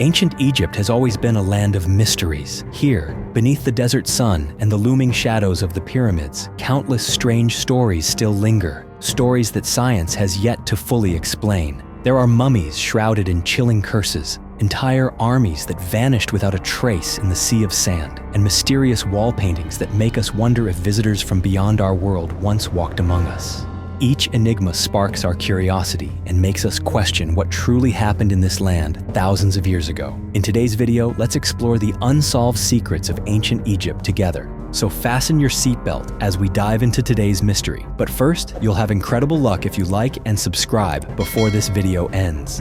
Ancient Egypt has always been a land of mysteries. Here, beneath the desert sun and the looming shadows of the pyramids, countless strange stories still linger, stories that science has yet to fully explain. There are mummies shrouded in chilling curses, entire armies that vanished without a trace in the sea of sand, and mysterious wall paintings that make us wonder if visitors from beyond our world once walked among us. Each enigma sparks our curiosity and makes us question what truly happened in this land thousands of years ago. In today's video, let's explore the unsolved secrets of ancient Egypt together. So fasten your seatbelt as we dive into today's mystery. But first, you'll have incredible luck if you like and subscribe before this video ends.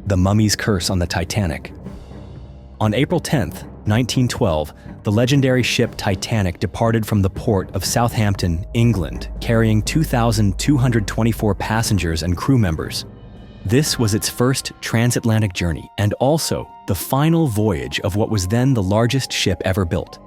The mummy's curse on the Titanic. On April 10th, 1912, the legendary ship Titanic departed from the port of Southampton, England, carrying 2,224 passengers and crew members. This was its first transatlantic journey and also the final voyage of what was then the largest ship ever built.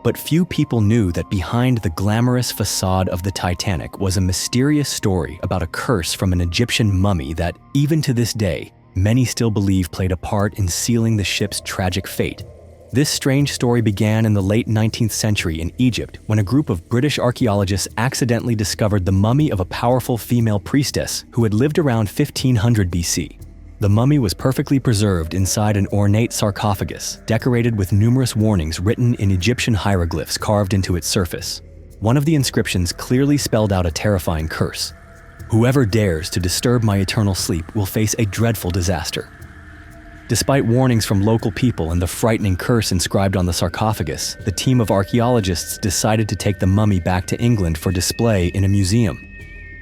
But few people knew that behind the glamorous facade of the Titanic was a mysterious story about a curse from an Egyptian mummy that, even to this day, many still believe played a part in sealing the ship's tragic fate. This strange story began in the late 19th century in Egypt when a group of British archaeologists accidentally discovered the mummy of a powerful female priestess who had lived around 1500 BC. The mummy was perfectly preserved inside an ornate sarcophagus, decorated with numerous warnings written in Egyptian hieroglyphs carved into its surface. One of the inscriptions clearly spelled out a terrifying curse: "Whoever dares to disturb my eternal sleep will face a dreadful disaster." Despite warnings from local people and the frightening curse inscribed on the sarcophagus, the team of archaeologists decided to take the mummy back to England for display in a museum.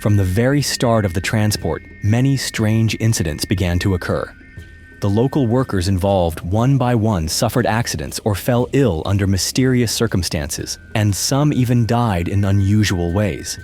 From the very start of the transport, many strange incidents began to occur. The local workers involved, one by one, suffered accidents or fell ill under mysterious circumstances, and some even died in unusual ways.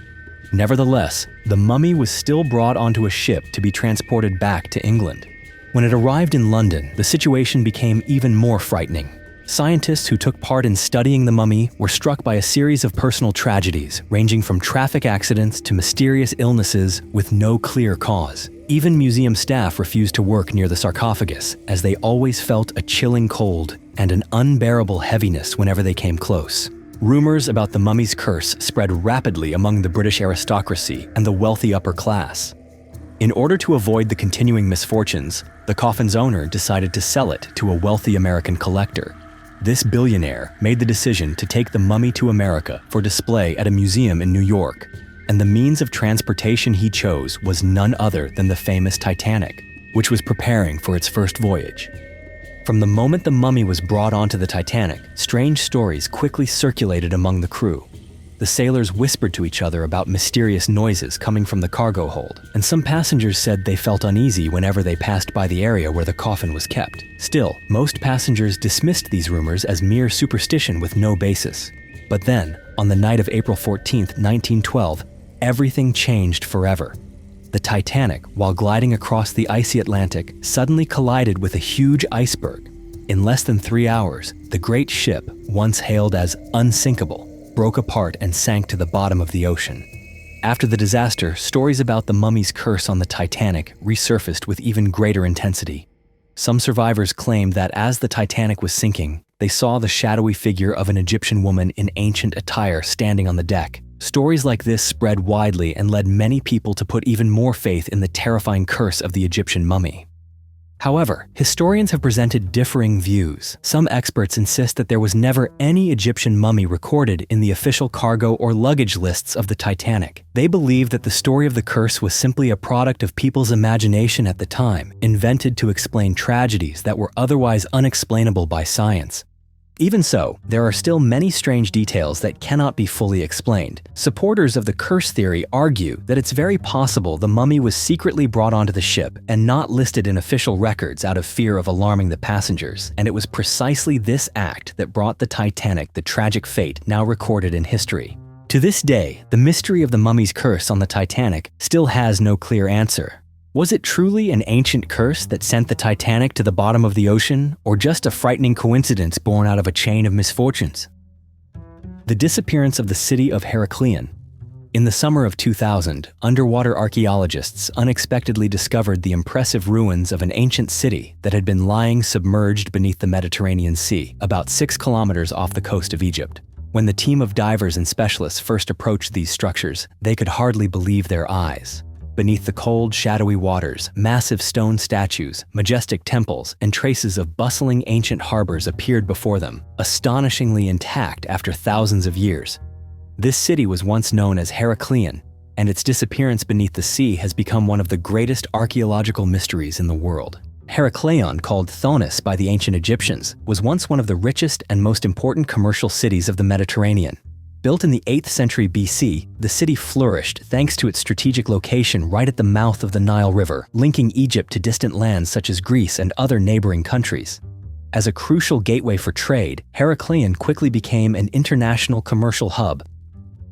Nevertheless, the mummy was still brought onto a ship to be transported back to England. When it arrived in London, the situation became even more frightening. Scientists who took part in studying the mummy were struck by a series of personal tragedies, ranging from traffic accidents to mysterious illnesses with no clear cause. Even museum staff refused to work near the sarcophagus, as they always felt a chilling cold and an unbearable heaviness whenever they came close. Rumors about the mummy's curse spread rapidly among the British aristocracy and the wealthy upper class. In order to avoid the continuing misfortunes, the coffin's owner decided to sell it to a wealthy American collector. This billionaire made the decision to take the mummy to America for display at a museum in New York, and the means of transportation he chose was none other than the famous Titanic, which was preparing for its first voyage. From the moment the mummy was brought onto the Titanic, strange stories quickly circulated among the crew. The sailors whispered to each other about mysterious noises coming from the cargo hold, and some passengers said they felt uneasy whenever they passed by the area where the coffin was kept. Still, most passengers dismissed these rumors as mere superstition with no basis. But then, on the night of April 14th, 1912, everything changed forever. The Titanic, while gliding across the icy Atlantic, suddenly collided with a huge iceberg. In less than 3 hours, the great ship, once hailed as unsinkable, broke apart and sank to the bottom of the ocean. After the disaster, stories about the mummy's curse on the Titanic resurfaced with even greater intensity. Some survivors claimed that as the Titanic was sinking, they saw the shadowy figure of an Egyptian woman in ancient attire standing on the deck. Stories like this spread widely and led many people to put even more faith in the terrifying curse of the Egyptian mummy. However, historians have presented differing views. Some experts insist that there was never any Egyptian mummy recorded in the official cargo or luggage lists of the Titanic. They believe that the story of the curse was simply a product of people's imagination at the time, invented to explain tragedies that were otherwise unexplainable by science. Even so, there are still many strange details that cannot be fully explained. Supporters of the curse theory argue that it's very possible the mummy was secretly brought onto the ship and not listed in official records out of fear of alarming the passengers, and it was precisely this act that brought the Titanic the tragic fate now recorded in history. To this day, the mystery of the mummy's curse on the Titanic still has no clear answer. Was it truly an ancient curse that sent the Titanic to the bottom of the ocean, or just a frightening coincidence born out of a chain of misfortunes? The disappearance of the city of Heracleion. In the summer of 2000, underwater archaeologists unexpectedly discovered the impressive ruins of an ancient city that had been lying submerged beneath the Mediterranean Sea, about 6 kilometers off the coast of Egypt. When the team of divers and specialists first approached these structures, they could hardly believe their eyes. Beneath the cold, shadowy waters, massive stone statues, majestic temples, and traces of bustling ancient harbors appeared before them, astonishingly intact after thousands of years. This city was once known as Heracleion, and its disappearance beneath the sea has become one of the greatest archaeological mysteries in the world. Heracleion, called Thonis by the ancient Egyptians, was once one of the richest and most important commercial cities of the Mediterranean. Built in the 8th century BC, the city flourished thanks to its strategic location right at the mouth of the Nile River, linking Egypt to distant lands such as Greece and other neighboring countries. As a crucial gateway for trade, Heracleion quickly became an international commercial hub.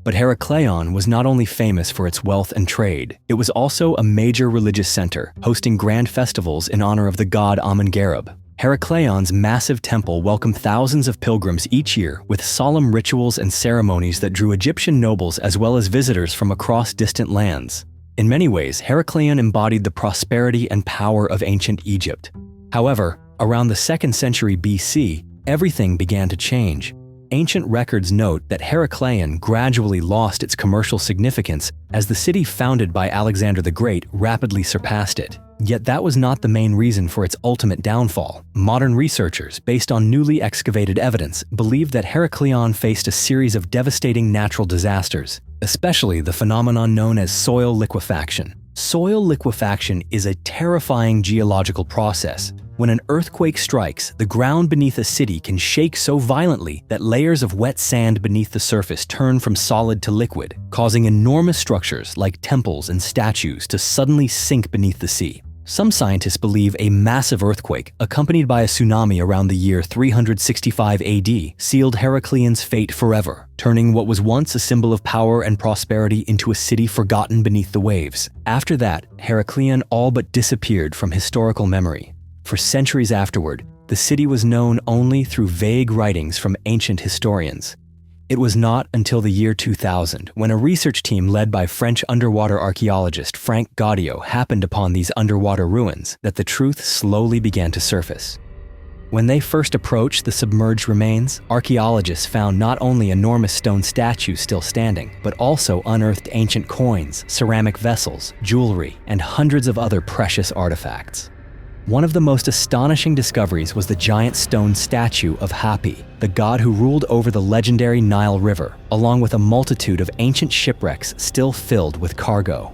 But Heracleion was not only famous for its wealth and trade, it was also a major religious center, hosting grand festivals in honor of the god Amun-Gareb. Heracleion's massive temple welcomed thousands of pilgrims each year with solemn rituals and ceremonies that drew Egyptian nobles as well as visitors from across distant lands. In many ways, Heracleion embodied the prosperity and power of ancient Egypt. However, around the 2nd century BC, everything began to change. Ancient records note that Heracleion gradually lost its commercial significance as the city founded by Alexander the Great rapidly surpassed it. Yet that was not the main reason for its ultimate downfall. Modern researchers, based on newly excavated evidence, believe that Heracleion faced a series of devastating natural disasters, especially the phenomenon known as soil liquefaction. Soil liquefaction is a terrifying geological process. When an earthquake strikes, the ground beneath a city can shake so violently that layers of wet sand beneath the surface turn from solid to liquid, causing enormous structures like temples and statues to suddenly sink beneath the sea. Some scientists believe a massive earthquake, accompanied by a tsunami around the year 365 AD, sealed Heracleion's fate forever, turning what was once a symbol of power and prosperity into a city forgotten beneath the waves. After that, Heracleion all but disappeared from historical memory. For centuries afterward, the city was known only through vague writings from ancient historians. It was not until the year 2000, when a research team led by French underwater archaeologist Frank Gaudio happened upon these underwater ruins, that the truth slowly began to surface. When they first approached the submerged remains, archaeologists found not only enormous stone statues still standing, but also unearthed ancient coins, ceramic vessels, jewelry, and hundreds of other precious artifacts. One of the most astonishing discoveries was the giant stone statue of Hapi, the god who ruled over the legendary Nile River, along with a multitude of ancient shipwrecks still filled with cargo.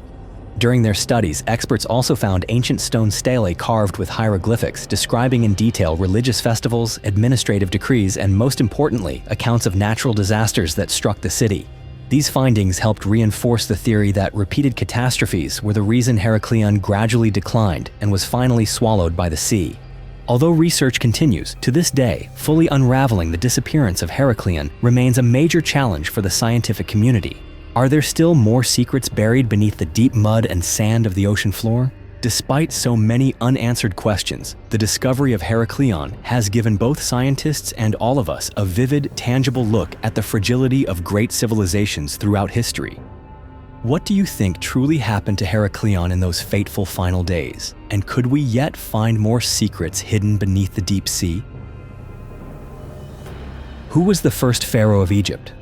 During their studies, experts also found ancient stone stelae carved with hieroglyphics describing in detail religious festivals, administrative decrees, and most importantly, accounts of natural disasters that struck the city. These findings helped reinforce the theory that repeated catastrophes were the reason Heracleion gradually declined and was finally swallowed by the sea. Although research continues, to this day, fully unraveling the disappearance of Heracleion remains a major challenge for the scientific community. Are there still more secrets buried beneath the deep mud and sand of the ocean floor? Despite so many unanswered questions, the discovery of Heracleion has given both scientists and all of us a vivid, tangible look at the fragility of great civilizations throughout history. What do you think truly happened to Heracleion in those fateful final days? And could we yet find more secrets hidden beneath the deep sea? Who was the first pharaoh of Egypt?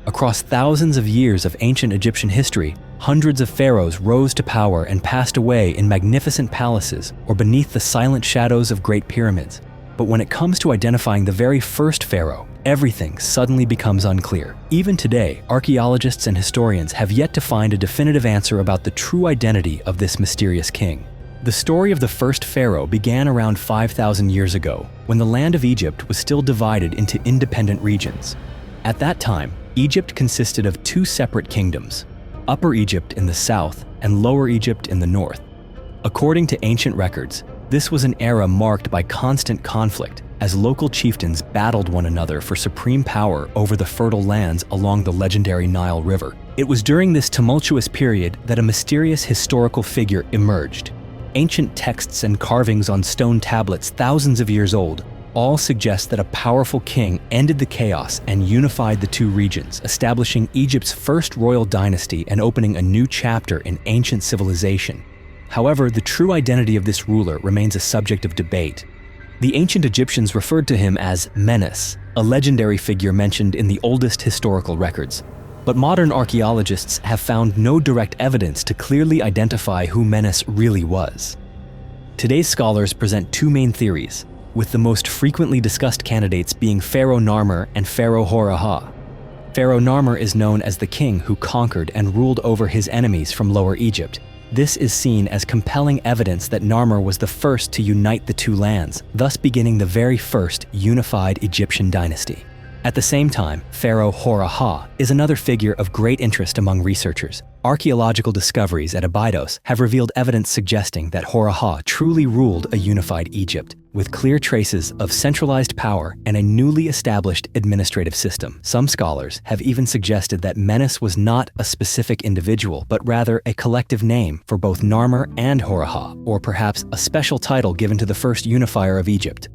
Across thousands of years of ancient Egyptian history, hundreds of pharaohs rose to power and passed away in magnificent palaces or beneath the silent shadows of great pyramids. But when it comes to identifying the very first pharaoh, everything suddenly becomes unclear. Even today, archaeologists and historians have yet to find a definitive answer about the true identity of this mysterious king. The story of the first pharaoh began around 5,000 years ago, when the land of Egypt was still divided into independent regions. At that time, Egypt consisted of two separate kingdoms, Upper Egypt in the south and Lower Egypt in the north. According to ancient records, this was an era marked by constant conflict as local chieftains battled one another for supreme power over the fertile lands along the legendary Nile River. It was during this tumultuous period that a mysterious historical figure emerged. Ancient texts and carvings on stone tablets thousands of years old all suggest that a powerful king ended the chaos and unified the two regions, establishing Egypt's first royal dynasty and opening a new chapter in ancient civilization. However, the true identity of this ruler remains a subject of debate. The ancient Egyptians referred to him as Menes, a legendary figure mentioned in the oldest historical records. But modern archaeologists have found no direct evidence to clearly identify who Menes really was. Today's scholars present two main theories, with the most frequently discussed candidates being Pharaoh Narmer and Pharaoh Hora-Ha. Pharaoh Narmer is known as the king who conquered and ruled over his enemies from Lower Egypt. This is seen as compelling evidence that Narmer was the first to unite the two lands, thus beginning the very first unified Egyptian dynasty. At the same time, Pharaoh Hora-Ha is another figure of great interest among researchers. Archaeological discoveries at Abydos have revealed evidence suggesting that Hora-Ha truly ruled a unified Egypt, with clear traces of centralized power and a newly established administrative system. Some scholars have even suggested that Menes was not a specific individual, but rather a collective name for both Narmer and Hora-Ha, or perhaps a special title given to the first unifier of Egypt.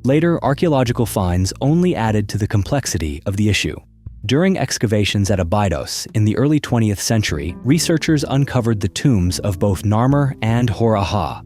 Later, archaeological finds only added to the complexity of the issue. During excavations at Abydos in the early 20th century, researchers uncovered the tombs of both Narmer and Hora-Ha.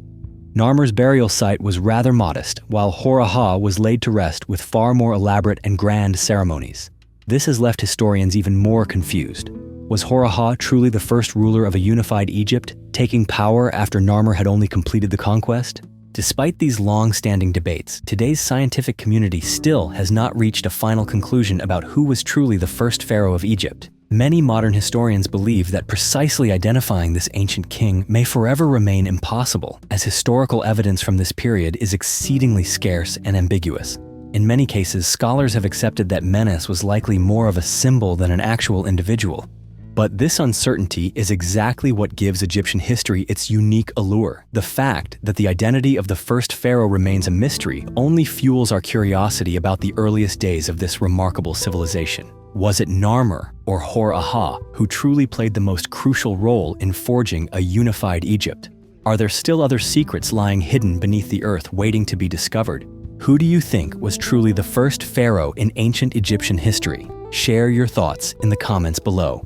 Narmer's burial site was rather modest, while Hora-Ha was laid to rest with far more elaborate and grand ceremonies. This has left historians even more confused. Was Hora-Ha truly the first ruler of a unified Egypt, taking power after Narmer had only completed the conquest? Despite these long-standing debates, today's scientific community still has not reached a final conclusion about who was truly the first pharaoh of Egypt. Many modern historians believe that precisely identifying this ancient king may forever remain impossible, as historical evidence from this period is exceedingly scarce and ambiguous. In many cases, scholars have accepted that Menes was likely more of a symbol than an actual individual. But this uncertainty is exactly what gives Egyptian history its unique allure. The fact that the identity of the first pharaoh remains a mystery only fuels our curiosity about the earliest days of this remarkable civilization. Was it Narmer or Hora-Ha who truly played the most crucial role in forging a unified Egypt? Are there still other secrets lying hidden beneath the earth waiting to be discovered? Who do you think was truly the first pharaoh in ancient Egyptian history? Share your thoughts in the comments below.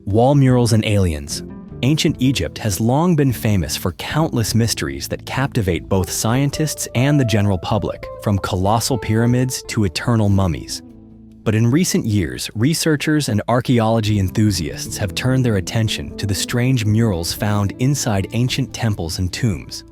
Wall murals and aliens. Ancient Egypt has long been famous for countless mysteries that captivate both scientists and the general public, from colossal pyramids to eternal mummies. But in recent years, researchers and archaeology enthusiasts have turned their attention to the strange murals found inside ancient temples and tombs.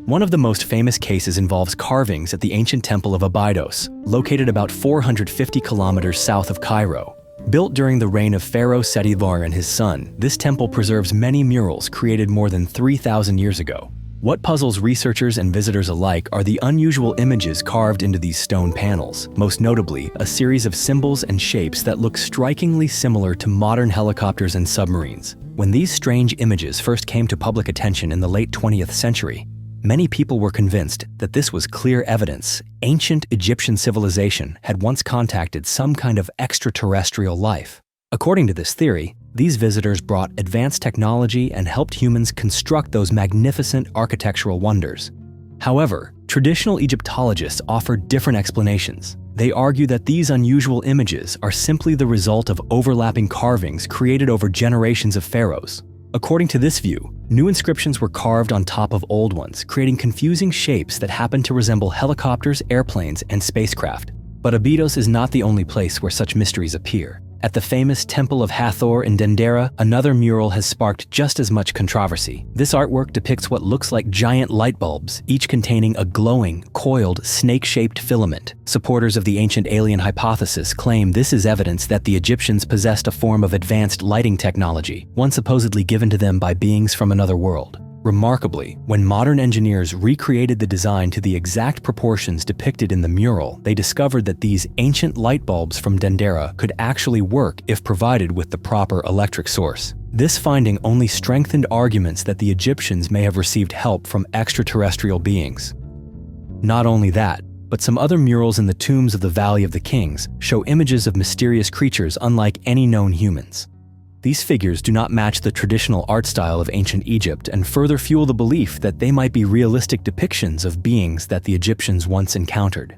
One of the most famous cases involves carvings at the ancient temple of Abydos, located about 450 kilometers south of Cairo. Built during the reign of Pharaoh Seti-I and his son, this temple preserves many murals created more than 3,000 years ago. What puzzles researchers and visitors alike are the unusual images carved into these stone panels, most notably a series of symbols and shapes that look strikingly similar to modern helicopters and submarines. When these strange images first came to public attention in the late 20th century, many people were convinced that this was clear evidence ancient Egyptian civilization had once contacted some kind of extraterrestrial life. According to this theory, these visitors brought advanced technology and helped humans construct those magnificent architectural wonders. However, traditional Egyptologists offer different explanations. They argue that these unusual images are simply the result of overlapping carvings created over generations of pharaohs. According to this view, new inscriptions were carved on top of old ones, creating confusing shapes that happen to resemble helicopters, airplanes, and spacecraft. But Abydos is not the only place where such mysteries appear. At the famous Temple of Hathor in Dendera, another mural has sparked just as much controversy. This artwork depicts what looks like giant light bulbs, each containing a glowing, coiled, snake-shaped filament. Supporters of the ancient alien hypothesis claim this is evidence that the Egyptians possessed a form of advanced lighting technology, one supposedly given to them by beings from another world. Remarkably, when modern engineers recreated the design to the exact proportions depicted in the mural, they discovered that these ancient light bulbs from Dendera could actually work if provided with the proper electric source. This finding only strengthened arguments that the Egyptians may have received help from extraterrestrial beings. Not only that, but some other murals in the tombs of the Valley of the Kings show images of mysterious creatures unlike any known humans. These figures do not match the traditional art style of ancient Egypt and further fuel the belief that they might be realistic depictions of beings that the Egyptians once encountered.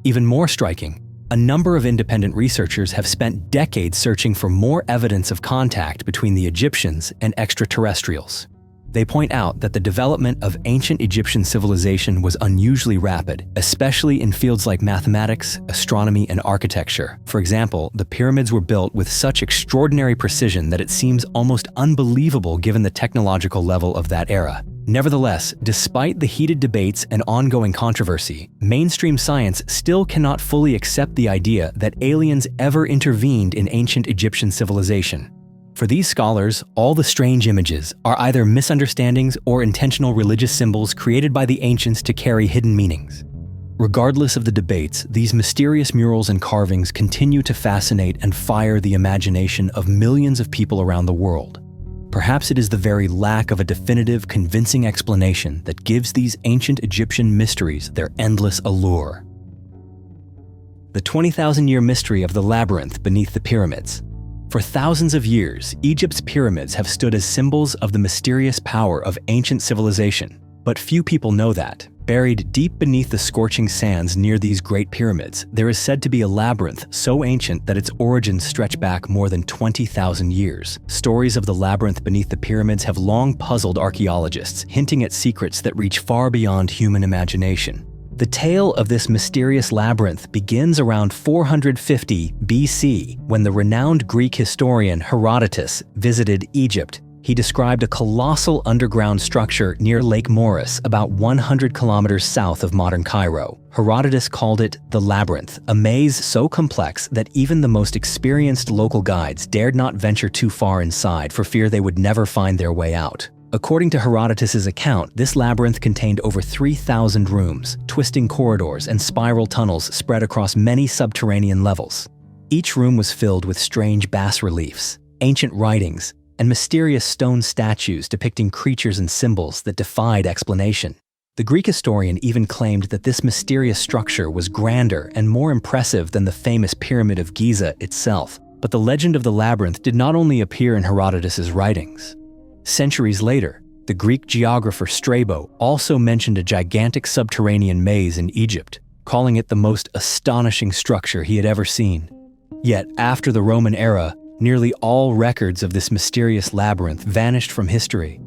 Even more striking, a number of independent researchers have spent decades searching for more evidence of contact between the Egyptians and extraterrestrials. They point out that the development of ancient Egyptian civilization was unusually rapid, especially in fields like mathematics, astronomy, and architecture. For example, the pyramids were built with such extraordinary precision that it seems almost unbelievable given the technological level of that era. Nevertheless, despite the heated debates and ongoing controversy, mainstream science still cannot fully accept the idea that aliens ever intervened in ancient Egyptian civilization. For these scholars, all the strange images are either misunderstandings or intentional religious symbols created by the ancients to carry hidden meanings. Regardless of the debates, these mysterious murals and carvings continue to fascinate and fire the imagination of millions of people around the world. Perhaps it is the very lack of a definitive, convincing explanation that gives these ancient Egyptian mysteries their endless allure. The 20,000-year mystery of the labyrinth beneath the pyramids. For thousands of years, Egypt's pyramids have stood as symbols of the mysterious power of ancient civilization. But few people know that, buried deep beneath the scorching sands near these great pyramids, there is said to be a labyrinth so ancient that its origins stretch back more than 20,000 years. Stories of the labyrinth beneath the pyramids have long puzzled archaeologists, hinting at secrets that reach far beyond human imagination. The tale of this mysterious labyrinth begins around 450 BC, when the renowned Greek historian Herodotus visited Egypt. He described a colossal underground structure near Lake Moeris, about 100 kilometers south of modern Cairo. Herodotus called it the labyrinth, a maze so complex that even the most experienced local guides dared not venture too far inside for fear they would never find their way out. According to Herodotus's account, this labyrinth contained over 3,000 rooms, twisting corridors, and spiral tunnels spread across many subterranean levels. Each room was filled with strange bas-reliefs, ancient writings, and mysterious stone statues depicting creatures and symbols that defied explanation. The Greek historian even claimed that this mysterious structure was grander and more impressive than the famous Pyramid of Giza itself. But the legend of the labyrinth did not only appear in Herodotus's writings. Centuries later, the Greek geographer Strabo also mentioned a gigantic subterranean maze in Egypt, calling it the most astonishing structure he had ever seen. Yet, after the Roman era, nearly all records of this mysterious labyrinth vanished from history.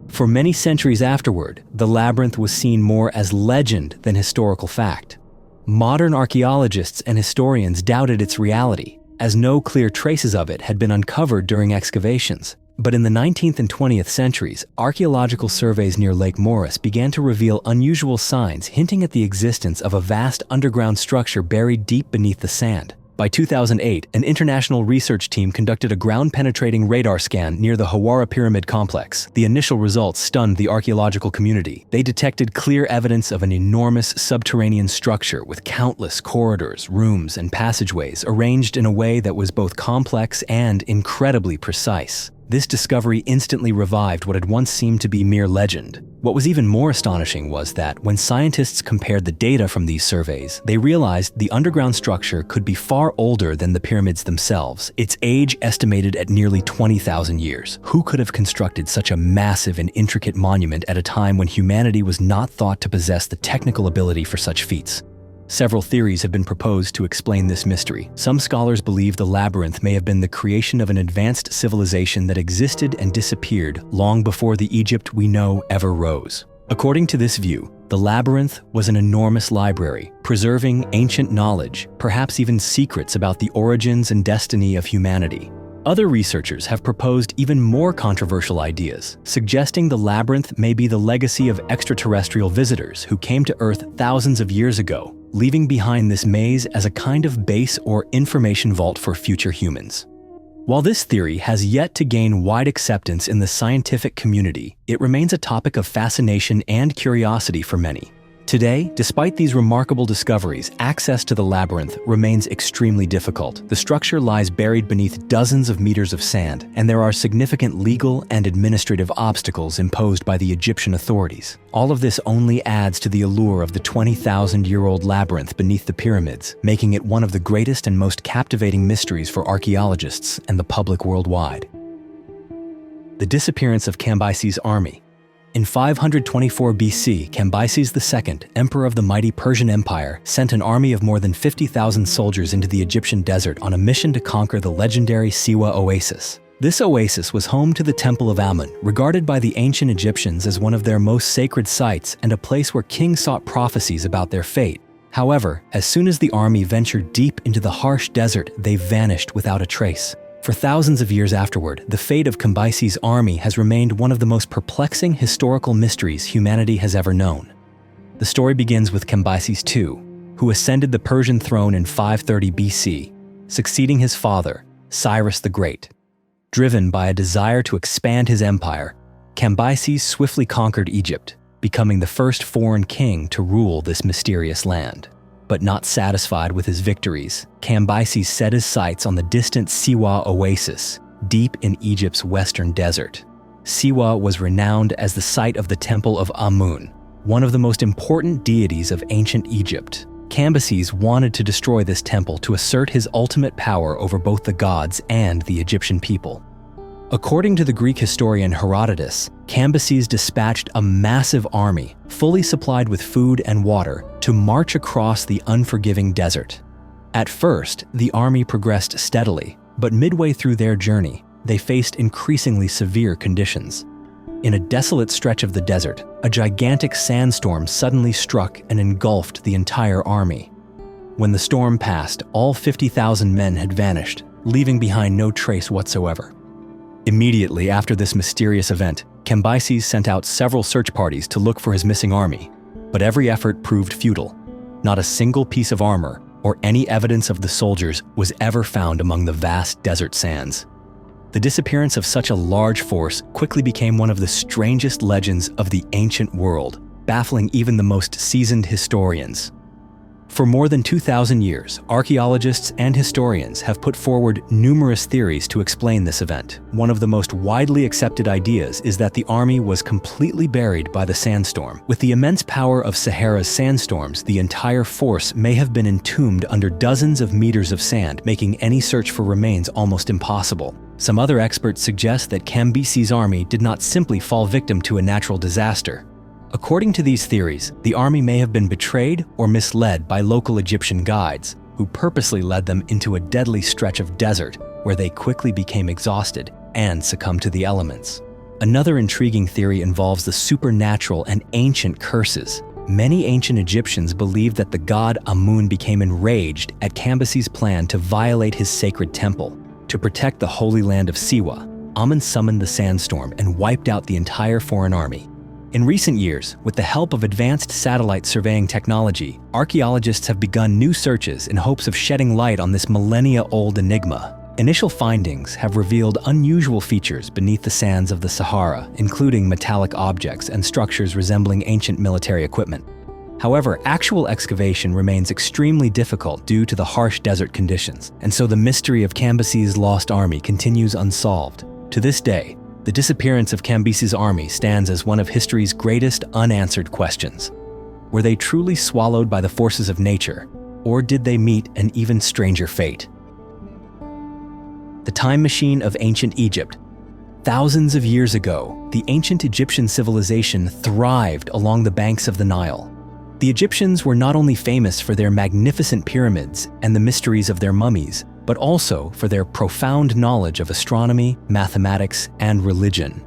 For many centuries afterward, the labyrinth was seen more as legend than historical fact. Modern archaeologists and historians doubted its reality, as no clear traces of it had been uncovered during excavations. But in the 19th and 20th centuries, archaeological surveys near Lake Moeris began to reveal unusual signs hinting at the existence of a vast underground structure buried deep beneath the sand. By 2008, an international research team conducted a ground-penetrating radar scan near the Hawara Pyramid complex. The initial results stunned the archaeological community. They detected clear evidence of an enormous subterranean structure with countless corridors, rooms, and passageways arranged in a way that was both complex and incredibly precise. This discovery instantly revived what had once seemed to be mere legend. What was even more astonishing was that when scientists compared the data from these surveys, they realized the underground structure could be far older than the pyramids themselves, its age estimated at nearly 20,000 years. Who could have constructed such a massive and intricate monument at a time when humanity was not thought to possess the technical ability for such feats? Several theories have been proposed to explain this mystery. Some scholars believe the labyrinth may have been the creation of an advanced civilization that existed and disappeared long before the Egypt we know ever rose. According to this view, the labyrinth was an enormous library, preserving ancient knowledge, perhaps even secrets about the origins and destiny of humanity. Other researchers have proposed even more controversial ideas, suggesting the labyrinth may be the legacy of extraterrestrial visitors who came to Earth thousands of years ago, leaving behind this maze as a kind of base or information vault for future humans. While this theory has yet to gain wide acceptance in the scientific community, it remains a topic of fascination and curiosity for many. Today, despite these remarkable discoveries, access to the labyrinth remains extremely difficult. The structure lies buried beneath dozens of meters of sand, and there are significant legal and administrative obstacles imposed by the Egyptian authorities. All of this only adds to the allure of the 20,000-year-old labyrinth beneath the pyramids, making it one of the greatest and most captivating mysteries for archaeologists and the public worldwide. The disappearance of Cambyses' army. In 524 BC, Cambyses II, emperor of the mighty Persian Empire, sent an army of more than 50,000 soldiers into the Egyptian desert on a mission to conquer the legendary Siwa oasis. This oasis was home to the Temple of Amun, regarded by the ancient Egyptians as one of their most sacred sites and a place where kings sought prophecies about their fate. However, as soon as the army ventured deep into the harsh desert, they vanished without a trace. For thousands of years afterward, the fate of Cambyses' army has remained one of the most perplexing historical mysteries humanity has ever known. The story begins with Cambyses II, who ascended the Persian throne in 530 BC, succeeding his father, Cyrus the Great. Driven by a desire to expand his empire, Cambyses swiftly conquered Egypt, becoming the first foreign king to rule this mysterious land. But not satisfied with his victories, Cambyses set his sights on the distant Siwa oasis, deep in Egypt's western desert. Siwa was renowned as the site of the Temple of Amun, one of the most important deities of ancient Egypt. Cambyses wanted to destroy this temple to assert his ultimate power over both the gods and the Egyptian people. According to the Greek historian Herodotus, Cambyses dispatched a massive army, fully supplied with food and water, to march across the unforgiving desert. At first, the army progressed steadily, but midway through their journey, they faced increasingly severe conditions. In a desolate stretch of the desert, a gigantic sandstorm suddenly struck and engulfed the entire army. When the storm passed, all 50,000 men had vanished, leaving behind no trace whatsoever. Immediately after this mysterious event, Cambyses sent out several search parties to look for his missing army, but every effort proved futile. Not a single piece of armor or any evidence of the soldiers was ever found among the vast desert sands. The disappearance of such a large force quickly became one of the strangest legends of the ancient world, baffling even the most seasoned historians. For more than 2,000 years, archaeologists and historians have put forward numerous theories to explain this event. One of the most widely accepted ideas is that the army was completely buried by the sandstorm. With the immense power of Sahara's sandstorms, the entire force may have been entombed under dozens of meters of sand, making any search for remains almost impossible. Some other experts suggest that Cambyses' army did not simply fall victim to a natural disaster. According to these theories, the army may have been betrayed or misled by local Egyptian guides, who purposely led them into a deadly stretch of desert where they quickly became exhausted and succumbed to the elements. Another intriguing theory involves the supernatural and ancient curses. Many ancient Egyptians believed that the god Amun became enraged at Cambyses' plan to violate his sacred temple. To protect the holy land of Siwa, Amun summoned the sandstorm and wiped out the entire foreign army. In recent years, with the help of advanced satellite surveying technology, archaeologists have begun new searches in hopes of shedding light on this millennia-old enigma. Initial findings have revealed unusual features beneath the sands of the Sahara, including metallic objects and structures resembling ancient military equipment. However, actual excavation remains extremely difficult due to the harsh desert conditions, and so the mystery of Cambyses' lost army continues unsolved. To this day, the disappearance of Cambyses' army stands as one of history's greatest unanswered questions. Were they truly swallowed by the forces of nature, or did they meet an even stranger fate? The time machine of ancient Egypt. Thousands of years ago, the ancient Egyptian civilization thrived along the banks of the Nile. The Egyptians were not only famous for their magnificent pyramids and the mysteries of their mummies, but also for their profound knowledge of astronomy, mathematics, and religion.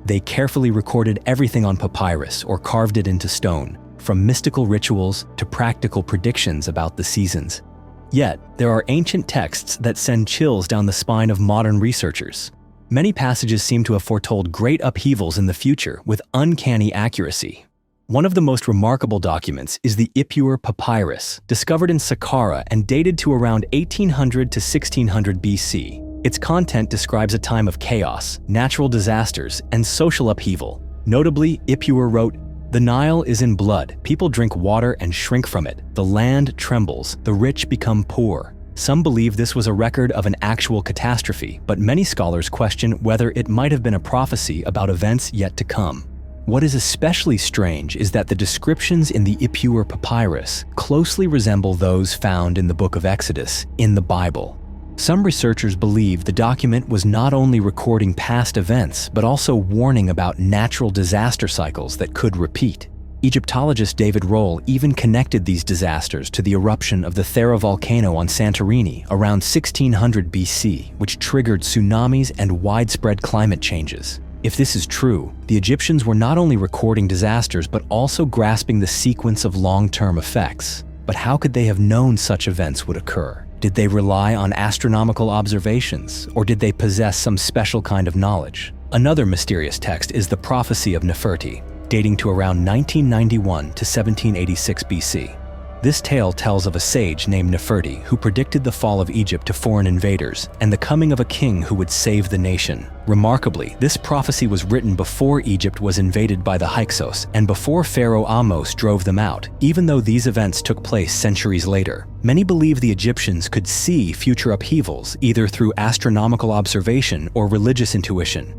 They carefully recorded everything on papyrus or carved it into stone, from mystical rituals to practical predictions about the seasons. Yet, there are ancient texts that send chills down the spine of modern researchers. Many passages seem to have foretold great upheavals in the future with uncanny accuracy. One of the most remarkable documents is the Ipuwer Papyrus, discovered in Saqqara and dated to around 1800 to 1600 BC. Its content describes a time of chaos, natural disasters, and social upheaval. Notably, Ipuwer wrote, "The Nile is in blood, people drink water and shrink from it. The land trembles, the rich become poor." Some believe this was a record of an actual catastrophe, but many scholars question whether it might have been a prophecy about events yet to come. What is especially strange is that the descriptions in the Ipuwer Papyrus closely resemble those found in the Book of Exodus in the Bible. Some researchers believe the document was not only recording past events, but also warning about natural disaster cycles that could repeat. Egyptologist David Roll even connected these disasters to the eruption of the Thera volcano on Santorini around 1600 BC, which triggered tsunamis and widespread climate changes. If this is true, the Egyptians were not only recording disasters but also grasping the sequence of long-term effects. But how could they have known such events would occur? Did they rely on astronomical observations, or did they possess some special kind of knowledge? Another mysterious text is the Prophecy of Neferti, dating to around 1991 to 1786 BC. This tale tells of a sage named Neferti who predicted the fall of Egypt to foreign invaders and the coming of a king who would save the nation. Remarkably, this prophecy was written before Egypt was invaded by the Hyksos and before Pharaoh Ahmose drove them out, even though these events took place centuries later. Many believe the Egyptians could see future upheavals either through astronomical observation or religious intuition.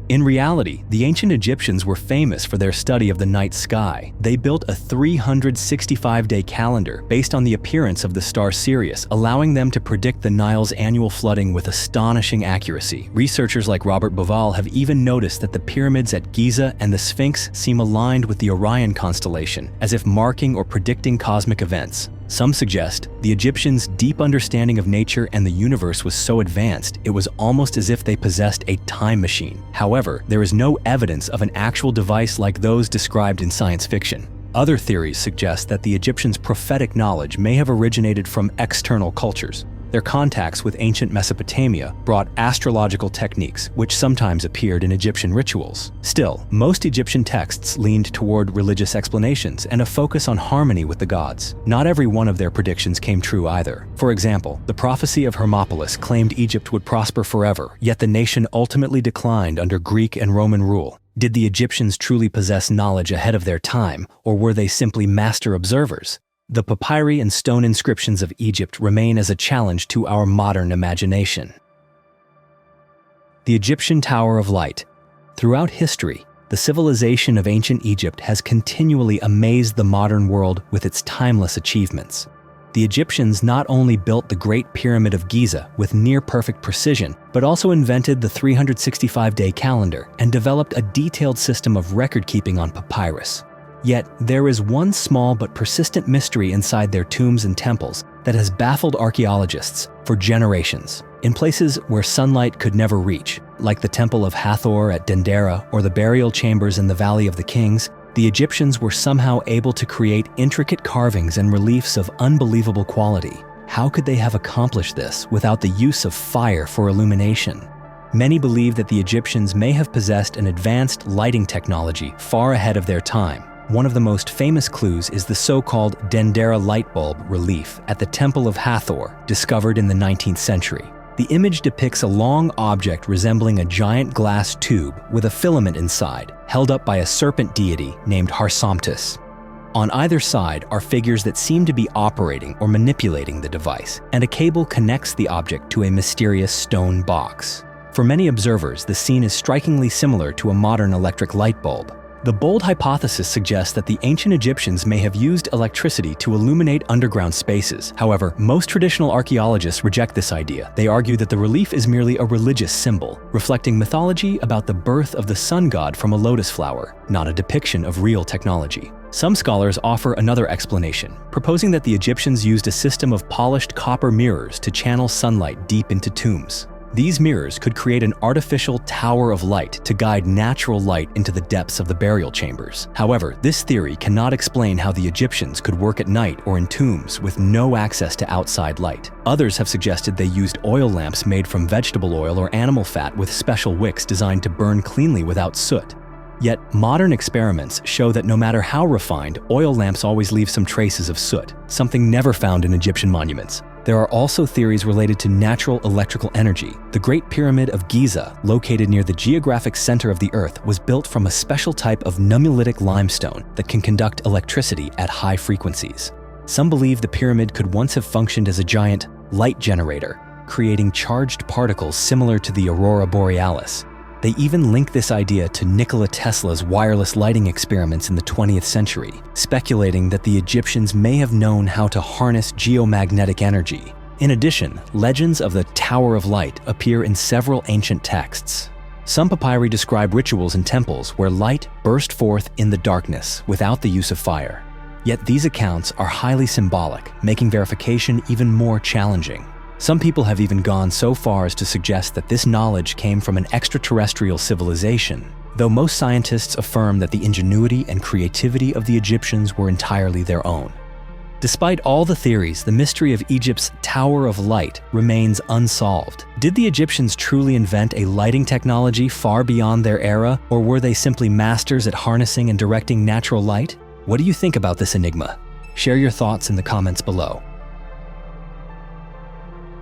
In reality, the ancient Egyptians were famous for their study of the night sky. They built a 365-day calendar based on the appearance of the star Sirius, allowing them to predict the Nile's annual flooding with astonishing accuracy. Researchers like Robert Bauval have even noticed that the pyramids at Giza and the Sphinx seem aligned with the Orion constellation, as if marking or predicting cosmic events. Some suggest the Egyptians' deep understanding of nature and the universe was so advanced, it was almost as if they possessed a time machine. However, there is no evidence of an actual device like those described in science fiction. Other theories suggest that the Egyptians' prophetic knowledge may have originated from external cultures. Their contacts with ancient Mesopotamia brought astrological techniques, which sometimes appeared in Egyptian rituals. Still, most Egyptian texts leaned toward religious explanations and a focus on harmony with the gods. Not every one of their predictions came true either. For example, the prophecy of Hermopolis claimed Egypt would prosper forever, yet the nation ultimately declined under Greek and Roman rule. Did the Egyptians truly possess knowledge ahead of their time, or were they simply master observers? The papyri and stone inscriptions of Egypt remain as a challenge to our modern imagination. The Egyptian Tower of Light. Throughout history, the civilization of ancient Egypt has continually amazed the modern world with its timeless achievements. The Egyptians not only built the Great Pyramid of Giza with near-perfect precision, but also invented the 365-day calendar and developed a detailed system of record-keeping on papyrus. Yet, there is one small but persistent mystery inside their tombs and temples that has baffled archaeologists for generations. In places where sunlight could never reach, like the Temple of Hathor at Dendera or the burial chambers in the Valley of the Kings, the Egyptians were somehow able to create intricate carvings and reliefs of unbelievable quality. How could they have accomplished this without the use of fire for illumination? Many believe that the Egyptians may have possessed an advanced lighting technology far ahead of their time. One of the most famous clues is the so-called Dendera light bulb relief at the Temple of Hathor, discovered in the 19th century. The image depicts a long object resembling a giant glass tube with a filament inside, held up by a serpent deity named Harsomptis. On either side are figures that seem to be operating or manipulating the device, and a cable connects the object to a mysterious stone box. For many observers, the scene is strikingly similar to a modern electric light bulb. The bold hypothesis suggests that the ancient Egyptians may have used electricity to illuminate underground spaces. However, most traditional archaeologists reject this idea. They argue that the relief is merely a religious symbol, reflecting mythology about the birth of the sun god from a lotus flower, not a depiction of real technology. Some scholars offer another explanation, proposing that the Egyptians used a system of polished copper mirrors to channel sunlight deep into tombs. These mirrors could create an artificial tower of light to guide natural light into the depths of the burial chambers. However, this theory cannot explain how the Egyptians could work at night or in tombs with no access to outside light. Others have suggested they used oil lamps made from vegetable oil or animal fat with special wicks designed to burn cleanly without soot. Yet, modern experiments show that no matter how refined, oil lamps always leave some traces of soot, something never found in Egyptian monuments. There are also theories related to natural electrical energy. The Great Pyramid of Giza, located near the geographic center of the Earth, was built from a special type of nummulitic limestone that can conduct electricity at high frequencies. Some believe the pyramid could once have functioned as a giant light generator, creating charged particles similar to the aurora borealis. They even link this idea to Nikola Tesla's wireless lighting experiments in the 20th century, speculating that the Egyptians may have known how to harness geomagnetic energy. In addition, legends of the Tower of Light appear in several ancient texts. Some papyri describe rituals in temples where light burst forth in the darkness without the use of fire. Yet these accounts are highly symbolic, making verification even more challenging. Some people have even gone so far as to suggest that this knowledge came from an extraterrestrial civilization, though most scientists affirm that the ingenuity and creativity of the Egyptians were entirely their own. Despite all the theories, the mystery of Egypt's Tower of Light remains unsolved. Did the Egyptians truly invent a lighting technology far beyond their era, or were they simply masters at harnessing and directing natural light? What do you think about this enigma? Share your thoughts in the comments below.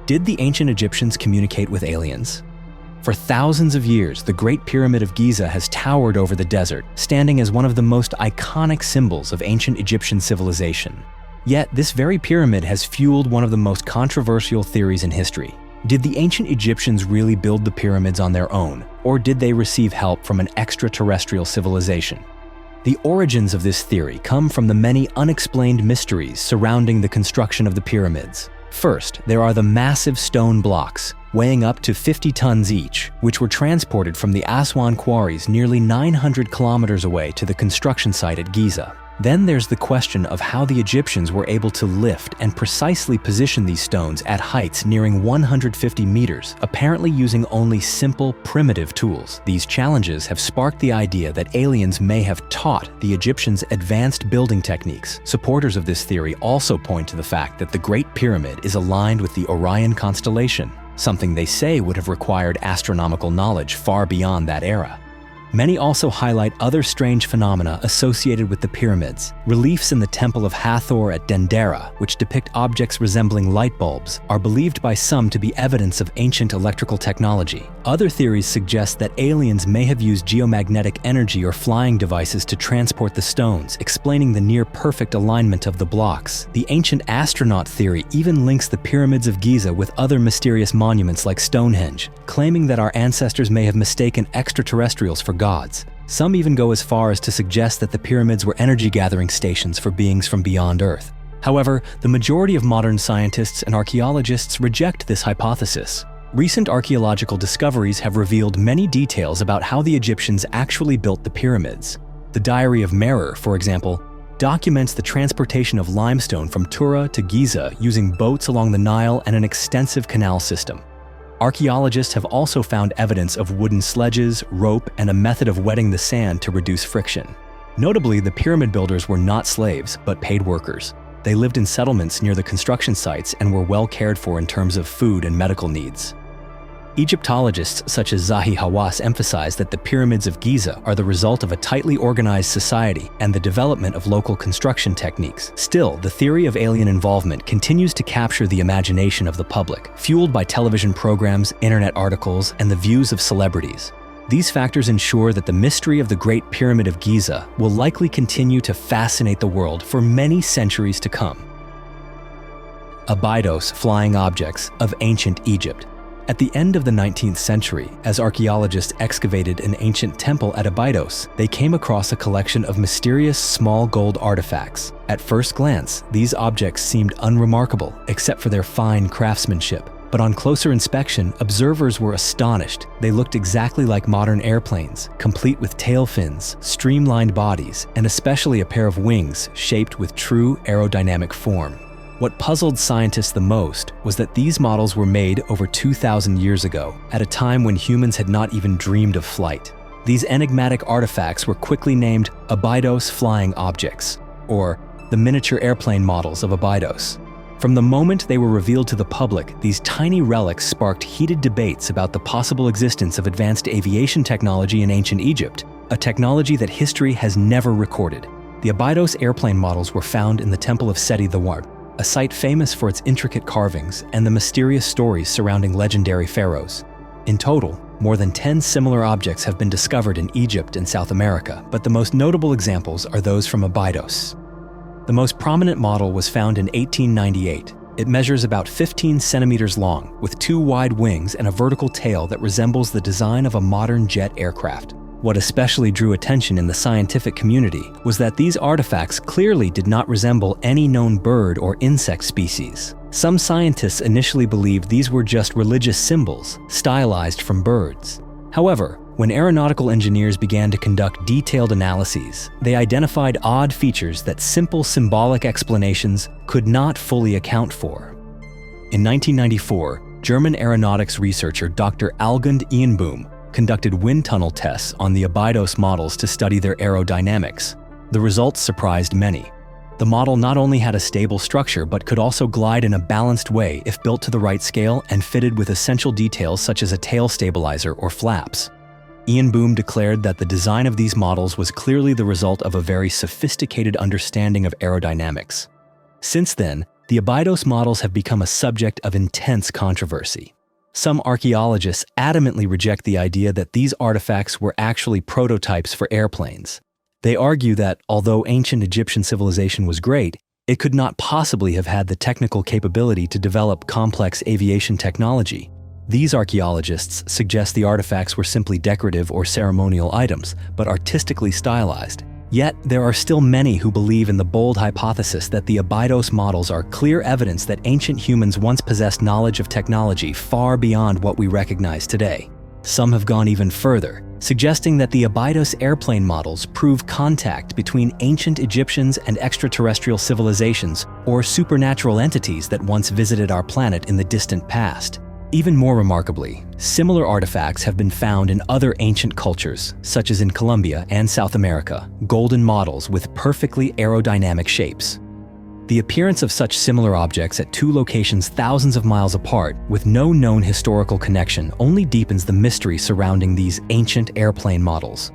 Did the ancient Egyptians communicate with aliens? For thousands of years, the Great Pyramid of Giza has towered over the desert, standing as one of the most iconic symbols of ancient Egyptian civilization. Yet, this very pyramid has fueled one of the most controversial theories in history. Did the ancient Egyptians really build the pyramids on their own, or did they receive help from an extraterrestrial civilization? The origins of this theory come from the many unexplained mysteries surrounding the construction of the pyramids. First, there are the massive stone blocks, weighing up to 50 tons each, which were transported from the Aswan quarries nearly 900 kilometers away to the construction site at Giza. Then there's the question of how the Egyptians were able to lift and precisely position these stones at heights nearing 150 meters, apparently using only simple, primitive tools. These challenges have sparked the idea that aliens may have taught the Egyptians advanced building techniques. Supporters of this theory also point to the fact that the Great Pyramid is aligned with the Orion constellation, something they say would have required astronomical knowledge far beyond that era. Many also highlight other strange phenomena associated with the pyramids. Reliefs in the Temple of Hathor at Dendera, which depict objects resembling light bulbs, are believed by some to be evidence of ancient electrical technology. Other theories suggest that aliens may have used geomagnetic energy or flying devices to transport the stones, explaining the near-perfect alignment of the blocks. The ancient astronaut theory even links the pyramids of Giza with other mysterious monuments like Stonehenge, claiming that our ancestors may have mistaken extraterrestrials for gods. Some even go as far as to suggest that the pyramids were energy-gathering stations for beings from beyond Earth. However, the majority of modern scientists and archaeologists reject this hypothesis. Recent archaeological discoveries have revealed many details about how the Egyptians actually built the pyramids. The Diary of Merer, for example, documents the transportation of limestone from Tura to Giza using boats along the Nile and an extensive canal system. Archaeologists have also found evidence of wooden sledges, rope, and a method of wetting the sand to reduce friction. Notably, the pyramid builders were not slaves, but paid workers. They lived in settlements near the construction sites and were well cared for in terms of food and medical needs. Egyptologists such as Zahi Hawass emphasize that the pyramids of Giza are the result of a tightly organized society and the development of local construction techniques. Still, the theory of alien involvement continues to capture the imagination of the public, fueled by television programs, internet articles, and the views of celebrities. These factors ensure that the mystery of the Great Pyramid of Giza will likely continue to fascinate the world for many centuries to come. Abydos flying objects of ancient Egypt. At the end of the 19th century, as archaeologists excavated an ancient temple at Abydos, they came across a collection of mysterious small gold artifacts. At first glance, these objects seemed unremarkable, except for their fine craftsmanship. But on closer inspection, observers were astonished. They looked exactly like modern airplanes, complete with tail fins, streamlined bodies, and especially a pair of wings shaped with true aerodynamic form. What puzzled scientists the most was that these models were made over 2,000 years ago, at a time when humans had not even dreamed of flight. These enigmatic artifacts were quickly named Abydos flying objects, or the miniature airplane models of Abydos. From the moment they were revealed to the public, these tiny relics sparked heated debates about the possible existence of advanced aviation technology in ancient Egypt, a technology that history has never recorded. The Abydos airplane models were found in the Temple of Seti I, a site famous for its intricate carvings and the mysterious stories surrounding legendary pharaohs. In total, more than 10 similar objects have been discovered in Egypt and South America, but the most notable examples are those from Abydos. The most prominent model was found in 1898. It measures about 15 centimeters long, with 2 wide wings and a vertical tail that resembles the design of a modern jet aircraft. What especially drew attention in the scientific community was that these artifacts clearly did not resemble any known bird or insect species. Some scientists initially believed these were just religious symbols, stylized from birds. However, when aeronautical engineers began to conduct detailed analyses, they identified odd features that simple symbolic explanations could not fully account for. In 1994, German aeronautics researcher Dr. Algund Ehnbohm conducted wind tunnel tests on the Abydos models to study their aerodynamics. The results surprised many. The model not only had a stable structure but could also glide in a balanced way if built to the right scale and fitted with essential details such as a tail stabilizer or flaps. Ehnbohm declared that the design of these models was clearly the result of a very sophisticated understanding of aerodynamics. Since then, the Abydos models have become a subject of intense controversy. Some archaeologists adamantly reject the idea that these artifacts were actually prototypes for airplanes. They argue that, although ancient Egyptian civilization was great, it could not possibly have had the technical capability to develop complex aviation technology. These archaeologists suggest the artifacts were simply decorative or ceremonial items, but artistically stylized. Yet, there are still many who believe in the bold hypothesis that the Abydos models are clear evidence that ancient humans once possessed knowledge of technology far beyond what we recognize today. Some have gone even further, suggesting that the Abydos airplane models prove contact between ancient Egyptians and extraterrestrial civilizations or supernatural entities that once visited our planet in the distant past. Even more remarkably, similar artifacts have been found in other ancient cultures, such as in Colombia and South America, golden models with perfectly aerodynamic shapes. The appearance of such similar objects at two locations thousands of miles apart with no known historical connection only deepens the mystery surrounding these ancient airplane models.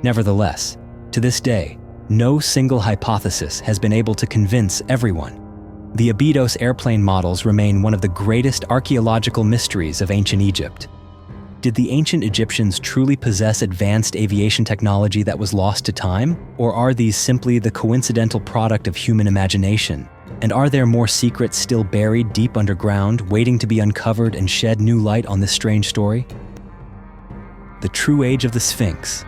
Nevertheless, to this day, no single hypothesis has been able to convince everyone. The Abydos airplane models remain one of the greatest archaeological mysteries of ancient Egypt. Did the ancient Egyptians truly possess advanced aviation technology that was lost to time? Or are these simply the coincidental product of human imagination? And are there more secrets still buried deep underground, waiting to be uncovered and shed new light on this strange story? The true age of the Sphinx.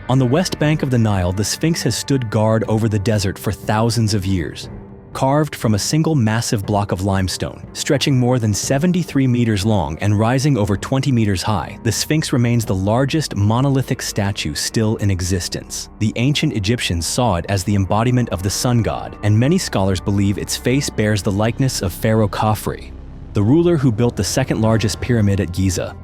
On the west bank of the Nile, the Sphinx has stood guard over the desert for thousands of years. Carved from a single massive block of limestone, stretching more than 73 meters long and rising over 20 meters high, the Sphinx remains the largest monolithic statue still in existence. The ancient Egyptians saw it as the embodiment of the sun god, and many scholars believe its face bears the likeness of Pharaoh Khafre, the ruler who built the second largest pyramid at Giza.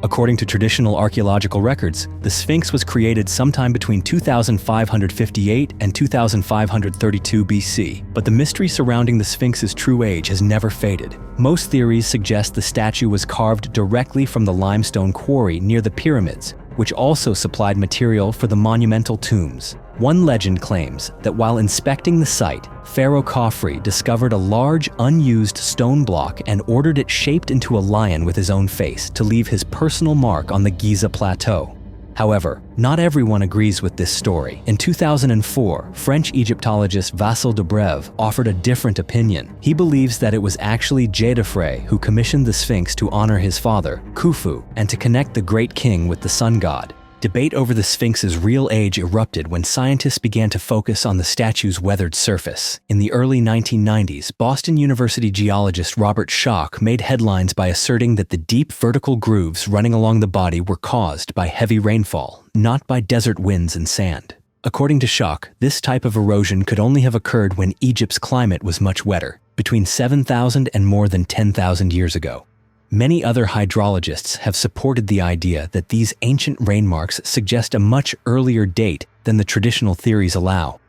According to traditional archaeological records, the Sphinx was created sometime between 2558 and 2532 BC, but the mystery surrounding the Sphinx's true age has never faded. Most theories suggest the statue was carved directly from the limestone quarry near the pyramids, which also supplied material for the monumental tombs. One legend claims that while inspecting the site, Pharaoh Khafre discovered a large, unused stone block and ordered it shaped into a lion with his own face to leave his personal mark on the Giza Plateau. However, not everyone agrees with this story. In 2004, French Egyptologist Vassile Debreve offered a different opinion. He believes that it was actually Djedefre who commissioned the Sphinx to honor his father, Khufu, and to connect the great king with the sun god. Debate over the Sphinx's real age erupted when scientists began to focus on the statue's weathered surface. In the early 1990s, Boston University geologist Robert Schoch made headlines by asserting that the deep vertical grooves running along the body were caused by heavy rainfall, not by desert winds and sand. According to Schoch, this type of erosion could only have occurred when Egypt's climate was much wetter, between 7,000 and more than 10,000 years ago. Many other hydrologists have supported the idea that these ancient rain marks suggest a much earlier date than the traditional theories allow.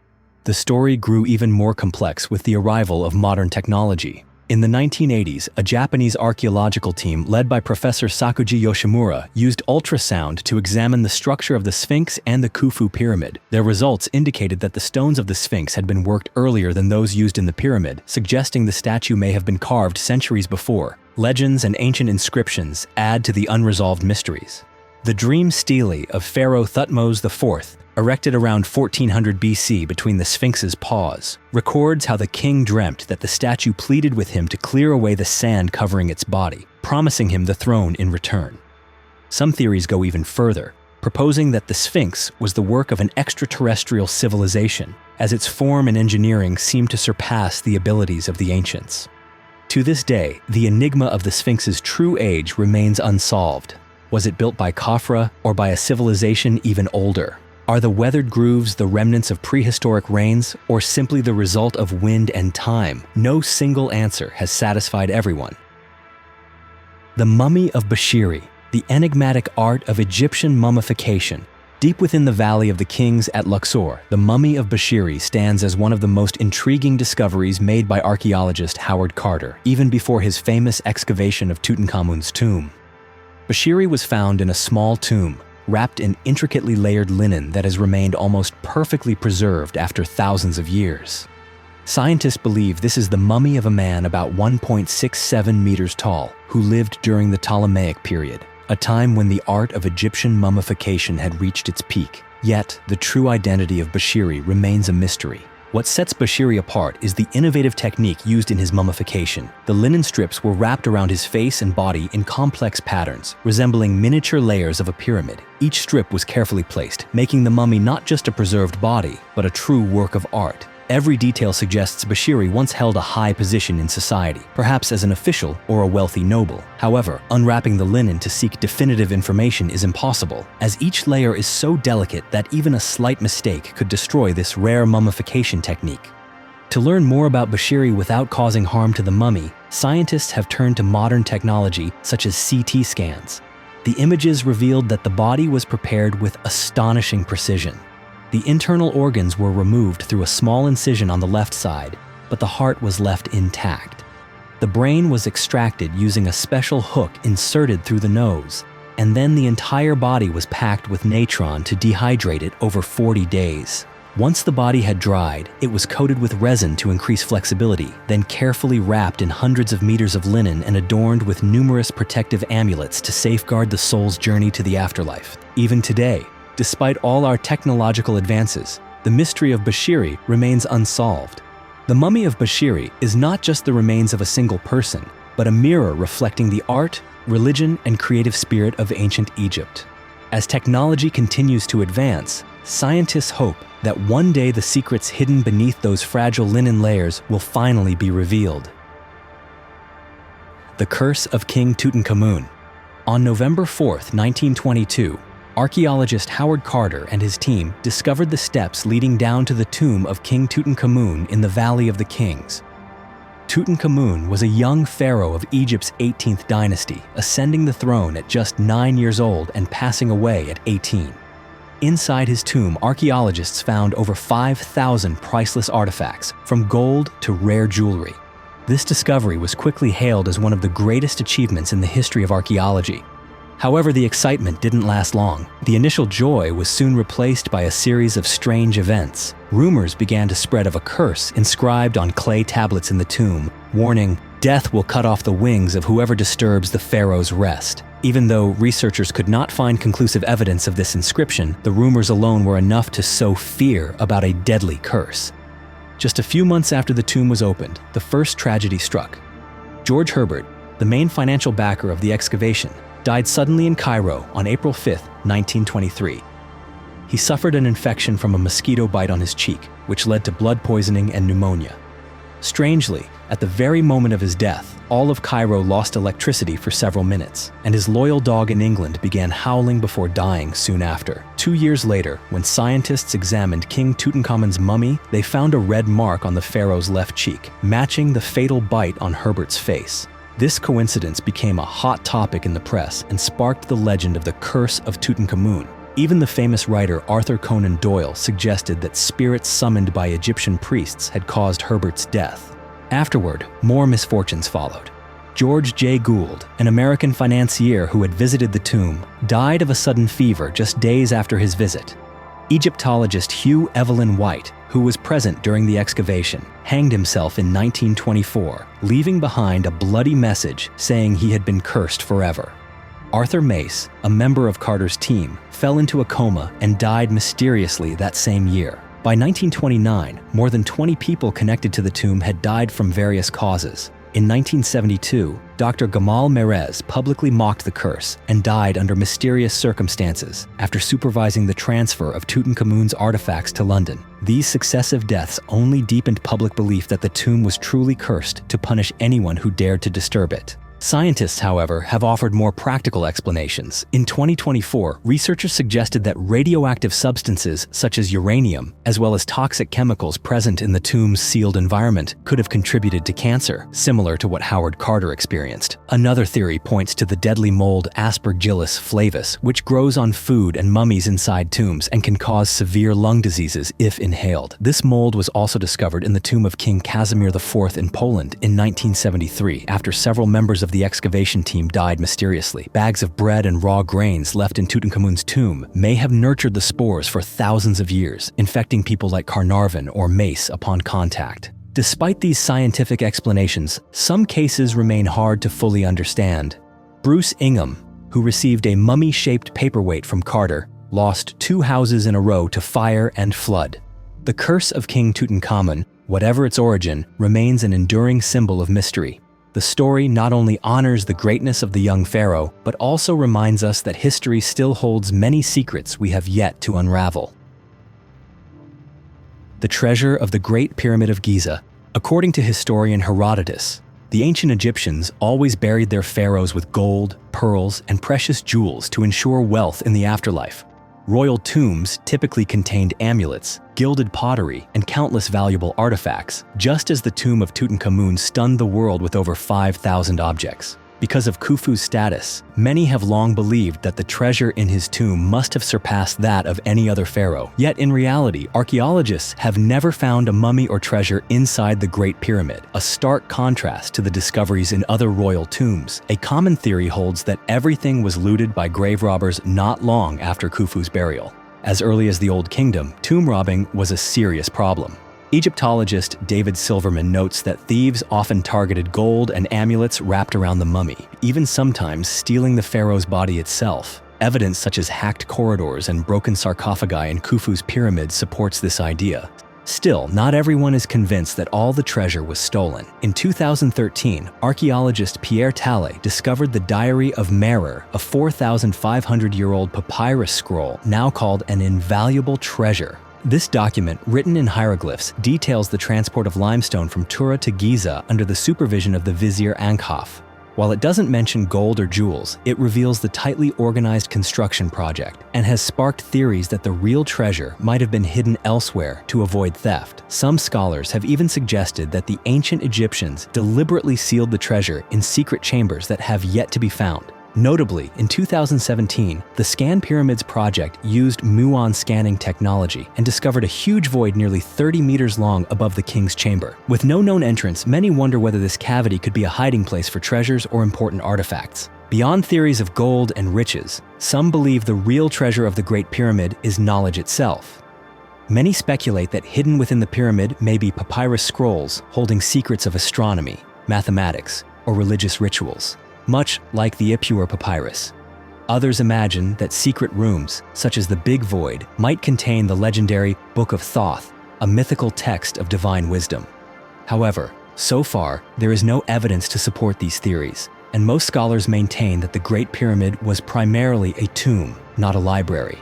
The story grew even more complex with the arrival of modern technology. In the 1980s, a Japanese archaeological team led by Professor Sakuji Yoshimura used ultrasound to examine the structure of the Sphinx and the Khufu pyramid. Their results indicated that the stones of the Sphinx had been worked earlier than those used in the pyramid, suggesting the statue may have been carved centuries before. Legends and ancient inscriptions add to the unresolved mysteries. The dream stele of Pharaoh Thutmose IV, erected around 1400 BC between the Sphinx's paws, records how the king dreamt that the statue pleaded with him to clear away the sand covering its body, promising him the throne in return. Some theories go even further, proposing that the Sphinx was the work of an extraterrestrial civilization, as its form and engineering seem to surpass the abilities of the ancients. To this day, the enigma of the Sphinx's true age remains unsolved. Was it built by Khafra or by a civilization even older? Are the weathered grooves the remnants of prehistoric rains or simply the result of wind and time? No single answer has satisfied everyone. The Mummy of Bashiri, the enigmatic art of Egyptian mummification. Deep within the Valley of the Kings at Luxor, the Mummy of Bashiri stands as one of the most intriguing discoveries made by archaeologist Howard Carter, even before his famous excavation of Tutankhamun's tomb. Bashiri was found in a small tomb, wrapped in intricately layered linen that has remained almost perfectly preserved after thousands of years. Scientists believe this is the mummy of a man about 1.67 meters tall, who lived during the Ptolemaic period, a time when the art of Egyptian mummification had reached its peak. Yet, the true identity of Bashiri remains a mystery. What sets Bashiri apart is the innovative technique used in his mummification. The linen strips were wrapped around his face and body in complex patterns, resembling miniature layers of a pyramid. Each strip was carefully placed, making the mummy not just a preserved body, but a true work of art. Every detail suggests Bashiri once held a high position in society, perhaps as an official or a wealthy noble. However, unwrapping the linen to seek definitive information is impossible, as each layer is so delicate that even a slight mistake could destroy this rare mummification technique. To learn more about Bashiri without causing harm to the mummy, scientists have turned to modern technology such as CT scans. The images revealed that the body was prepared with astonishing precision. The internal organs were removed through a small incision on the left side, but the heart was left intact. The brain was extracted using a special hook inserted through the nose, and then the entire body was packed with natron to dehydrate it over 40 days. Once the body had dried, it was coated with resin to increase flexibility, then carefully wrapped in hundreds of meters of linen and adorned with numerous protective amulets to safeguard the soul's journey to the afterlife. Even today, despite all our technological advances, the mystery of Bashiri remains unsolved. The Mummy of Bashiri is not just the remains of a single person, but a mirror reflecting the art, religion, and creative spirit of ancient Egypt. As technology continues to advance, scientists hope that one day the secrets hidden beneath those fragile linen layers will finally be revealed. The Curse of King Tutankhamun. On November 4, 1922, archaeologist Howard Carter and his team discovered the steps leading down to the tomb of King Tutankhamun in the Valley of the Kings. Tutankhamun was a young pharaoh of Egypt's 18th dynasty, ascending the throne at just 9 years old and passing away at 18. Inside his tomb, archaeologists found over 5,000 priceless artifacts, from gold to rare jewelry. This discovery was quickly hailed as one of the greatest achievements in the history of archaeology. However, the excitement didn't last long. The initial joy was soon replaced by a series of strange events. Rumors began to spread of a curse inscribed on clay tablets in the tomb, warning, "Death will cut off the wings of whoever disturbs the pharaoh's rest." Even though researchers could not find conclusive evidence of this inscription, the rumors alone were enough to sow fear about a deadly curse. Just a few months after the tomb was opened, the first tragedy struck. George Herbert, the main financial backer of the excavation, died suddenly in Cairo on April 5, 1923. He suffered an infection from a mosquito bite on his cheek, which led to blood poisoning and pneumonia. Strangely, at the very moment of his death, all of Cairo lost electricity for several minutes, and his loyal dog in England began howling before dying soon after. 2 years later, when scientists examined King Tutankhamun's mummy, they found a red mark on the pharaoh's left cheek, matching the fatal bite on Herbert's face. This coincidence became a hot topic in the press and sparked the legend of the Curse of Tutankhamun. Even the famous writer Arthur Conan Doyle suggested that spirits summoned by Egyptian priests had caused Herbert's death. Afterward, more misfortunes followed. George J. Gould, an American financier who had visited the tomb, died of a sudden fever just days after his visit. Egyptologist Hugh Evelyn White, who was present during the excavation, hanged himself in 1924, leaving behind a bloody message saying he had been cursed forever. Arthur Mace, a member of Carter's team, fell into a coma and died mysteriously that same year. By 1929, more than 20 people connected to the tomb had died from various causes. In 1972, Dr. Gamal Merez publicly mocked the curse and died under mysterious circumstances after supervising the transfer of Tutankhamun's artifacts to London. These successive deaths only deepened public belief that the tomb was truly cursed to punish anyone who dared to disturb it. Scientists, however, have offered more practical explanations. In 2024, researchers suggested that radioactive substances such as uranium, as well as toxic chemicals present in the tomb's sealed environment, could have contributed to cancer, similar to what Howard Carter experienced. Another theory points to the deadly mold Aspergillus flavus, which grows on food and mummies inside tombs and can cause severe lung diseases if inhaled. This mold was also discovered in the tomb of King Casimir IV in Poland in 1973, after several members of the excavation team died mysteriously. Bags of bread and raw grains left in Tutankhamun's tomb may have nurtured the spores for thousands of years, infecting people like Carnarvon or mace upon contact. Despite these scientific explanations, some cases remain hard to fully understand. Bruce Ingham, who received a mummy-shaped paperweight from Carter, lost 2 houses in a row to fire and flood. The curse of King Tutankhamun, whatever its origin, remains an enduring symbol of mystery. The story not only honors the greatness of the young pharaoh, but also reminds us that history still holds many secrets we have yet to unravel. The treasure of the Great Pyramid of Giza. According to historian Herodotus, the ancient Egyptians always buried their pharaohs with gold, pearls, and precious jewels to ensure wealth in the afterlife. Royal tombs typically contained amulets, gilded pottery, and countless valuable artifacts, just as the tomb of Tutankhamun stunned the world with over 5,000 objects. Because of Khufu's status, many have long believed that the treasure in his tomb must have surpassed that of any other pharaoh. Yet in reality, archaeologists have never found a mummy or treasure inside the Great Pyramid, a stark contrast to the discoveries in other royal tombs. A common theory holds that everything was looted by grave robbers not long after Khufu's burial. As early as the Old Kingdom, tomb robbing was a serious problem. Egyptologist David Silverman notes that thieves often targeted gold and amulets wrapped around the mummy, even sometimes stealing the pharaoh's body itself. Evidence such as hacked corridors and broken sarcophagi in Khufu's pyramid supports this idea. Still, not everyone is convinced that all the treasure was stolen. In 2013, archaeologist Pierre Tallet discovered the Diary of Merer, a 4,500-year-old papyrus scroll now called an invaluable treasure. This document, written in hieroglyphs, details the transport of limestone from Tura to Giza under the supervision of the vizier Ankhaf. While it doesn't mention gold or jewels, it reveals the tightly organized construction project and has sparked theories that the real treasure might have been hidden elsewhere to avoid theft. Some scholars have even suggested that the ancient Egyptians deliberately sealed the treasure in secret chambers that have yet to be found. Notably, in 2017, the Scan Pyramids project used muon scanning technology and discovered a huge void nearly 30 meters long above the king's chamber. With no known entrance, many wonder whether this cavity could be a hiding place for treasures or important artifacts. Beyond theories of gold and riches, some believe the real treasure of the Great Pyramid is knowledge itself. Many speculate that hidden within the pyramid may be papyrus scrolls holding secrets of astronomy, mathematics, or religious rituals, much like the Ipuwer papyrus. Others imagine that secret rooms, such as the Big Void, might contain the legendary Book of Thoth, a mythical text of divine wisdom. However, so far, there is no evidence to support these theories, and most scholars maintain that the Great Pyramid was primarily a tomb, not a library.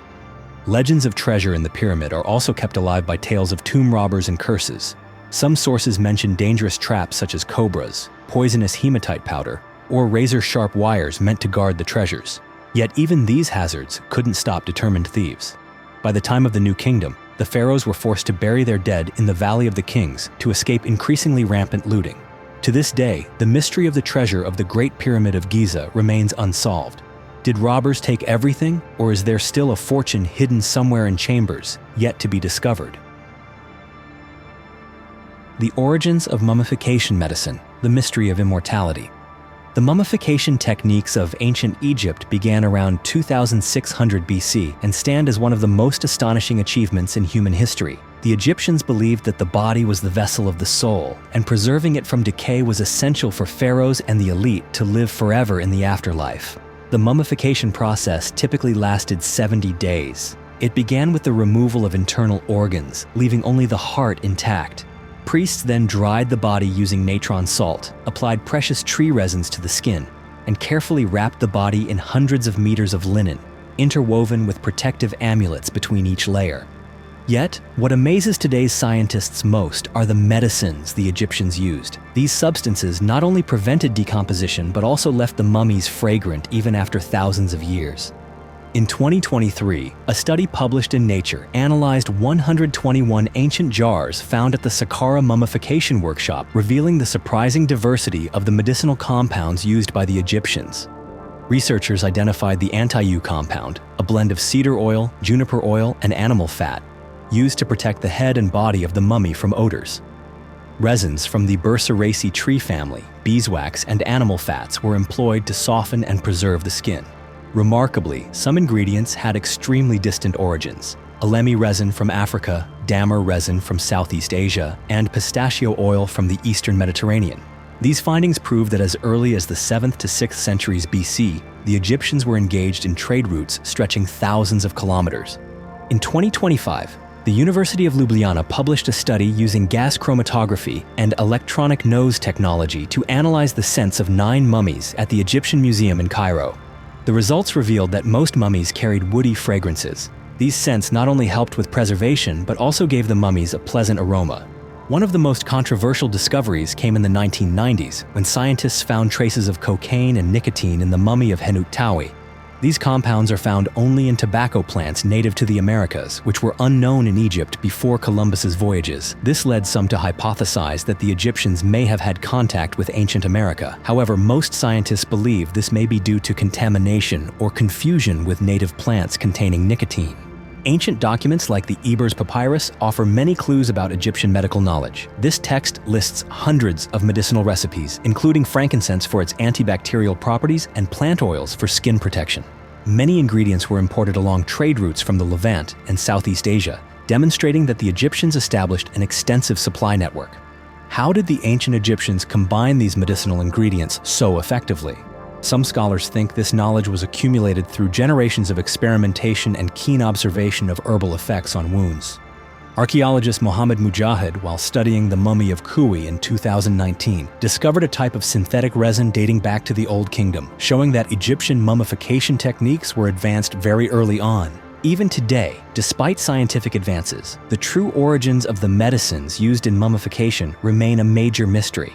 Legends of treasure in the pyramid are also kept alive by tales of tomb robbers and curses. Some sources mention dangerous traps such as cobras, poisonous hematite powder, or razor-sharp wires meant to guard the treasures. Yet even these hazards couldn't stop determined thieves. By the time of the New Kingdom, the pharaohs were forced to bury their dead in the Valley of the Kings to escape increasingly rampant looting. To this day, the mystery of the treasure of the Great Pyramid of Giza remains unsolved. Did robbers take everything, or is there still a fortune hidden somewhere in chambers, yet to be discovered? The origins of mummification medicine, the mystery of immortality. The mummification techniques of ancient Egypt began around 2600 BC and stand as one of the most astonishing achievements in human history. The Egyptians believed that the body was the vessel of the soul, and preserving it from decay was essential for pharaohs and the elite to live forever in the afterlife. The mummification process typically lasted 70 days. It began with the removal of internal organs, leaving only the heart intact. Priests then dried the body using natron salt, applied precious tree resins to the skin, and carefully wrapped the body in hundreds of meters of linen, interwoven with protective amulets between each layer. Yet, what amazes today's scientists most are the medicines the Egyptians used. These substances not only prevented decomposition, but also left the mummies fragrant even after thousands of years. In 2023, a study published in Nature analyzed 121 ancient jars found at the Saqqara Mummification Workshop, revealing the surprising diversity of the medicinal compounds used by the Egyptians. Researchers identified the anti-U compound, a blend of cedar oil, juniper oil, and animal fat, used to protect the head and body of the mummy from odors. Resins from the Burseraceae tree family, beeswax, and animal fats were employed to soften and preserve the skin. Remarkably, some ingredients had extremely distant origins: alemi resin from Africa, dammar resin from Southeast Asia, and pistachio oil from the Eastern Mediterranean. These findings prove that as early as the 7th to 6th centuries BC, the Egyptians were engaged in trade routes stretching thousands of kilometers. In 2025, the University of Ljubljana published a study using gas chromatography and electronic nose technology to analyze the scents of 9 mummies at the Egyptian Museum in Cairo. The results revealed that most mummies carried woody fragrances. These scents not only helped with preservation, but also gave the mummies a pleasant aroma. One of the most controversial discoveries came in the 1990s, when scientists found traces of cocaine and nicotine in the mummy of Henut Tawi. These compounds are found only in tobacco plants native to the Americas, which were unknown in Egypt before Columbus's voyages. This led some to hypothesize that the Egyptians may have had contact with ancient America. However, most scientists believe this may be due to contamination or confusion with native plants containing nicotine. Ancient documents like the Ebers Papyrus offer many clues about Egyptian medical knowledge. This text lists hundreds of medicinal recipes, including frankincense for its antibacterial properties and plant oils for skin protection. Many ingredients were imported along trade routes from the Levant and Southeast Asia, demonstrating that the Egyptians established an extensive supply network. How did the ancient Egyptians combine these medicinal ingredients so effectively? Some scholars think this knowledge was accumulated through generations of experimentation and keen observation of herbal effects on wounds. Archaeologist Mohammed Mujahid, while studying the mummy of Kui in 2019, discovered a type of synthetic resin dating back to the Old Kingdom, showing that Egyptian mummification techniques were advanced very early on. Even today, despite scientific advances, the true origins of the medicines used in mummification remain a major mystery.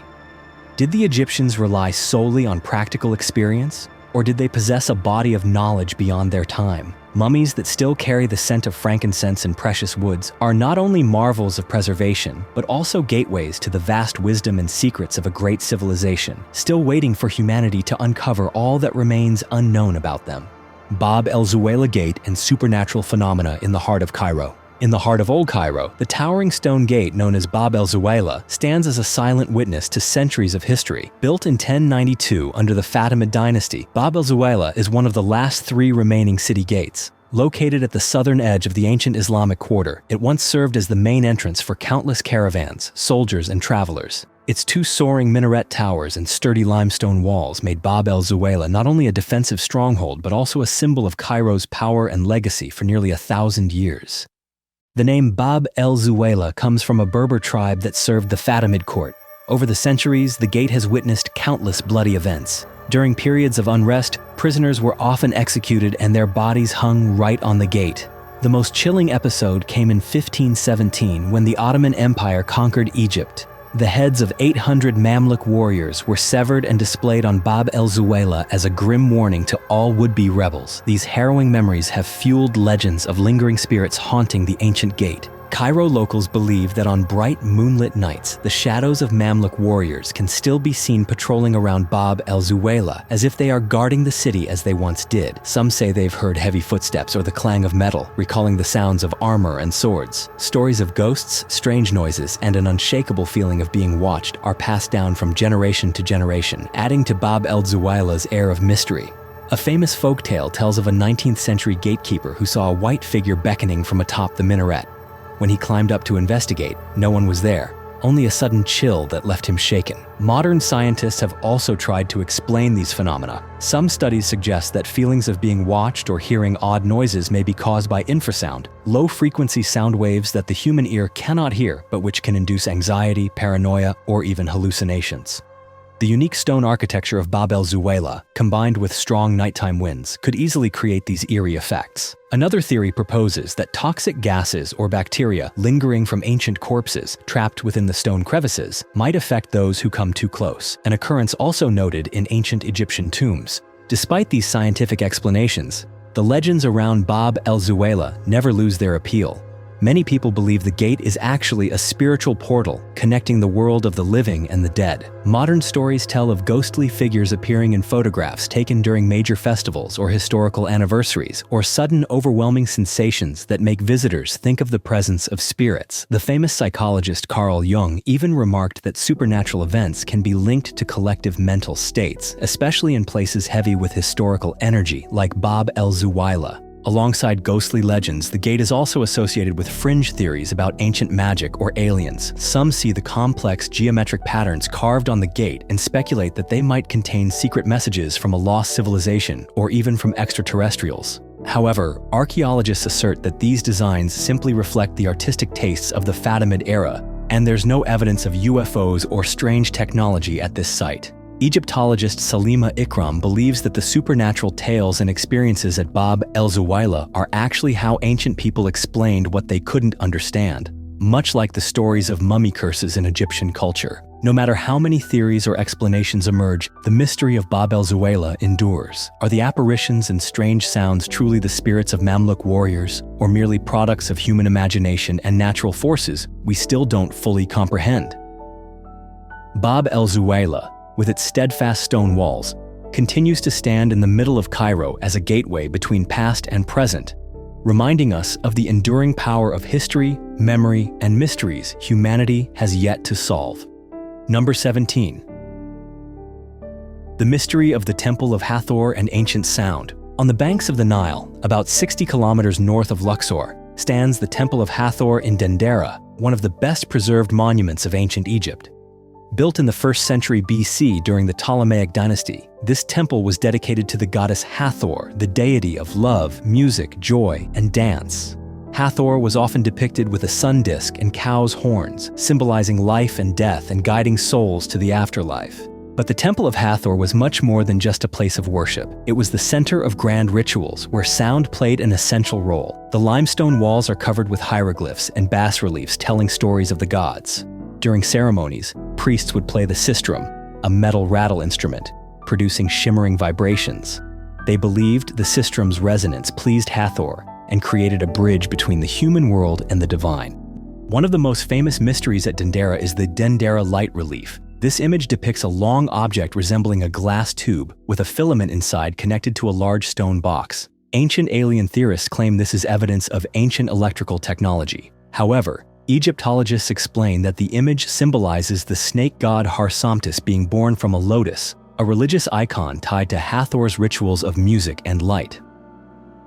Did the Egyptians rely solely on practical experience, or did they possess a body of knowledge beyond their time? Mummies that still carry the scent of frankincense and precious woods are not only marvels of preservation, but also gateways to the vast wisdom and secrets of a great civilization, still waiting for humanity to uncover all that remains unknown about them. Bab el-Zuwaylah Gate and supernatural phenomena in the heart of Cairo. In the heart of Old Cairo, the towering stone gate known as Bab el-Zuwaylah stands as a silent witness to centuries of history. Built in 1092 under the Fatimid dynasty, Bab el-Zuwaylah is one of the last 3 remaining city gates. Located at the southern edge of the ancient Islamic quarter, it once served as the main entrance for countless caravans, soldiers, and travelers. Its 2 soaring minaret towers and sturdy limestone walls made Bab el-Zuwaylah not only a defensive stronghold, but also a symbol of Cairo's power and legacy for nearly 1,000 years. The name Bab el-Zuwaylah comes from a Berber tribe that served the Fatimid court. Over the centuries, the gate has witnessed countless bloody events. During periods of unrest, prisoners were often executed and their bodies hung right on the gate. The most chilling episode came in 1517 when the Ottoman Empire conquered Egypt. The heads of 800 Mamluk warriors were severed and displayed on Bab el-Zuwaylah as a grim warning to all would-be rebels. These harrowing memories have fueled legends of lingering spirits haunting the ancient gate. Cairo locals believe that on bright moonlit nights, the shadows of Mamluk warriors can still be seen patrolling around Bab el-Zuwaylah as if they are guarding the city as they once did. Some say they've heard heavy footsteps or the clang of metal, recalling the sounds of armor and swords. Stories of ghosts, strange noises, and an unshakable feeling of being watched are passed down from generation to generation, adding to Bab el-Zuwaylah's air of mystery. A famous folktale tells of a 19th century gatekeeper who saw a white figure beckoning from atop the minaret. When he climbed up to investigate, no one was there. only a sudden chill that left him shaken. Modern scientists have also tried to explain these phenomena. Some studies suggest that feelings of being watched or hearing odd noises may be caused by infrasound, low-frequency sound waves that the human ear cannot hear, but which can induce anxiety, paranoia, or even hallucinations. The unique stone architecture of Bab el-Zuwaylah, combined with strong nighttime winds, could easily create these eerie effects. Another theory proposes that toxic gases or bacteria lingering from ancient corpses trapped within the stone crevices might affect those who come too close, an occurrence also noted in ancient Egyptian tombs. Despite these scientific explanations, the legends around Bab el-Zuwaylah never lose their appeal. Many people believe the gate is actually a spiritual portal connecting the world of the living and the dead. Modern stories tell of ghostly figures appearing in photographs taken during major festivals or historical anniversaries, or sudden overwhelming sensations that make visitors think of the presence of spirits. The famous psychologist Carl Jung even remarked that supernatural events can be linked to collective mental states, especially in places heavy with historical energy like Bab el-Zuwaylah. Alongside ghostly legends, the gate is also associated with fringe theories about ancient magic or aliens. Some see the complex geometric patterns carved on the gate and speculate that they might contain secret messages from a lost civilization or even from extraterrestrials. However, archaeologists assert that these designs simply reflect the artistic tastes of the Fatimid era, and there's no evidence of UFOs or strange technology at this site. Egyptologist Salima Ikram believes that the supernatural tales and experiences at Bab el-Zuwaylah are actually how ancient people explained what they couldn't understand, much like the stories of mummy curses in Egyptian culture. No matter how many theories or explanations emerge, the mystery of Bab el-Zuwaylah endures. Are the apparitions and strange sounds truly the spirits of Mamluk warriors, or merely products of human imagination and natural forces we still don't fully comprehend? Bab el-Zuwaylah, with its steadfast stone walls, continues to stand in the middle of Cairo as a gateway between past and present, reminding us of the enduring power of history, memory, and mysteries humanity has yet to solve. Number 17. The mystery of the Temple of Hathor and ancient sound. On the banks of the Nile, about 60 kilometers north of Luxor, stands the Temple of Hathor in Dendera, one of the best preserved monuments of ancient Egypt. Built in the 1st century BC during the Ptolemaic dynasty, this temple was dedicated to the goddess Hathor, the deity of love, music, joy, and dance. Hathor was often depicted with a sun disk and cow's horns, symbolizing life and death and guiding souls to the afterlife. But the Temple of Hathor was much more than just a place of worship. It was the center of grand rituals, where sound played an essential role. The limestone walls are covered with hieroglyphs and bas-reliefs telling stories of the gods. During ceremonies, priests would play the sistrum, a metal rattle instrument, producing shimmering vibrations. They believed the sistrum's resonance pleased Hathor and created a bridge between the human world and the divine. One of the most famous mysteries at Dendera is the Dendera light relief. This image depicts a long object resembling a glass tube with a filament inside connected to a large stone box. Ancient alien theorists claim this is evidence of ancient electrical technology. However, Egyptologists explain that the image symbolizes the snake god Harsamtis being born from a lotus, a religious icon tied to Hathor's rituals of music and light.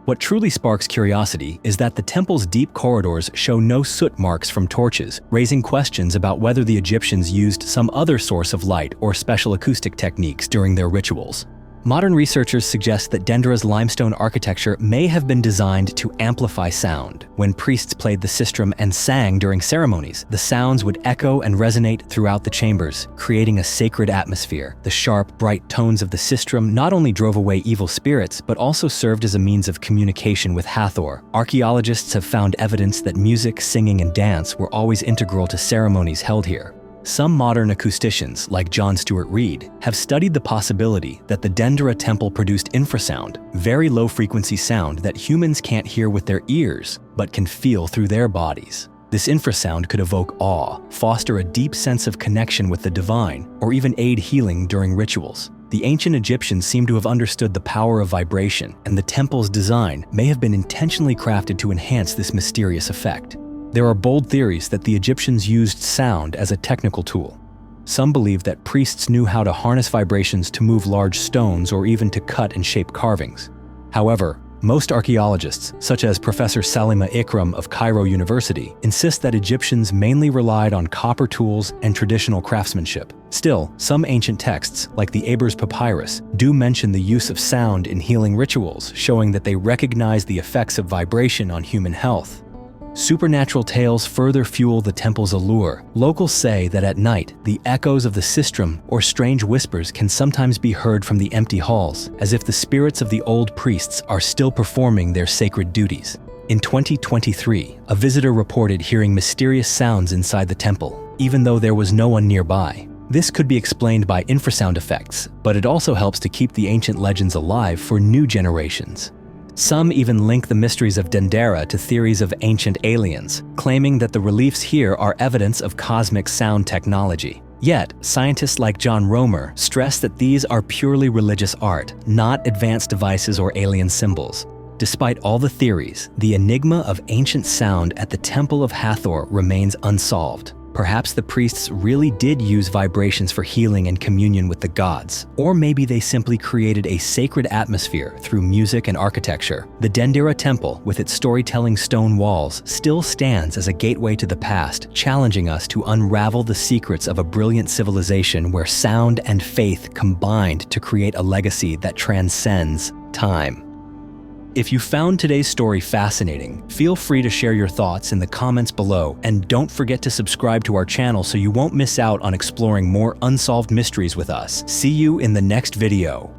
What truly sparks curiosity is that the temple's deep corridors show no soot marks from torches, raising questions about whether the Egyptians used some other source of light or special acoustic techniques during their rituals. Modern researchers suggest that Dendera's limestone architecture may have been designed to amplify sound. When priests played the sistrum and sang during ceremonies, the sounds would echo and resonate throughout the chambers, creating a sacred atmosphere. The sharp, bright tones of the sistrum not only drove away evil spirits, but also served as a means of communication with Hathor. Archaeologists have found evidence that music, singing, and dance were always integral to ceremonies held here. Some modern acousticians, like John Stuart Reid, have studied the possibility that the Dendera temple produced infrasound, very low-frequency sound that humans can't hear with their ears, but can feel through their bodies. This infrasound could evoke awe, foster a deep sense of connection with the divine, or even aid healing during rituals. The ancient Egyptians seem to have understood the power of vibration, and the temple's design may have been intentionally crafted to enhance this mysterious effect. There are bold theories that the Egyptians used sound as a technical tool. Some believe that priests knew how to harness vibrations to move large stones or even to cut and shape carvings. However, Most archaeologists, such as Professor Salima Ikram of Cairo University, insist that Egyptians mainly relied on copper tools and traditional craftsmanship. Still, some ancient texts, like the Ebers Papyrus, do mention the use of sound in healing rituals, showing that they recognized the effects of vibration on human health. Supernatural tales further fuel the temple's allure. Locals say that at night, the echoes of the sistrum or strange whispers can sometimes be heard from the empty halls, as if the spirits of the old priests are still performing their sacred duties. In 2023, a visitor reported hearing mysterious sounds inside the temple, even though there was no one nearby. This could be explained by infrasound effects, but it also helps to keep the ancient legends alive for new generations. Some even link the mysteries of Dendera to theories of ancient aliens, claiming that the reliefs here are evidence of cosmic sound technology. Yet, scientists like John Romer stress that these are purely religious art, not advanced devices or alien symbols. Despite all the theories, the enigma of ancient sound at the Temple of Hathor remains unsolved. Perhaps the priests really did use vibrations for healing and communion with the gods, or maybe they simply created a sacred atmosphere through music and architecture. The Dendera Temple, with its storytelling stone walls, still stands as a gateway to the past, challenging us to unravel the secrets of a brilliant civilization where sound and faith combined to create a legacy that transcends time. If you found today's story fascinating, feel free to share your thoughts in the comments below, and don't forget to subscribe to our channel so you won't miss out on exploring more unsolved mysteries with us. See you in the next video.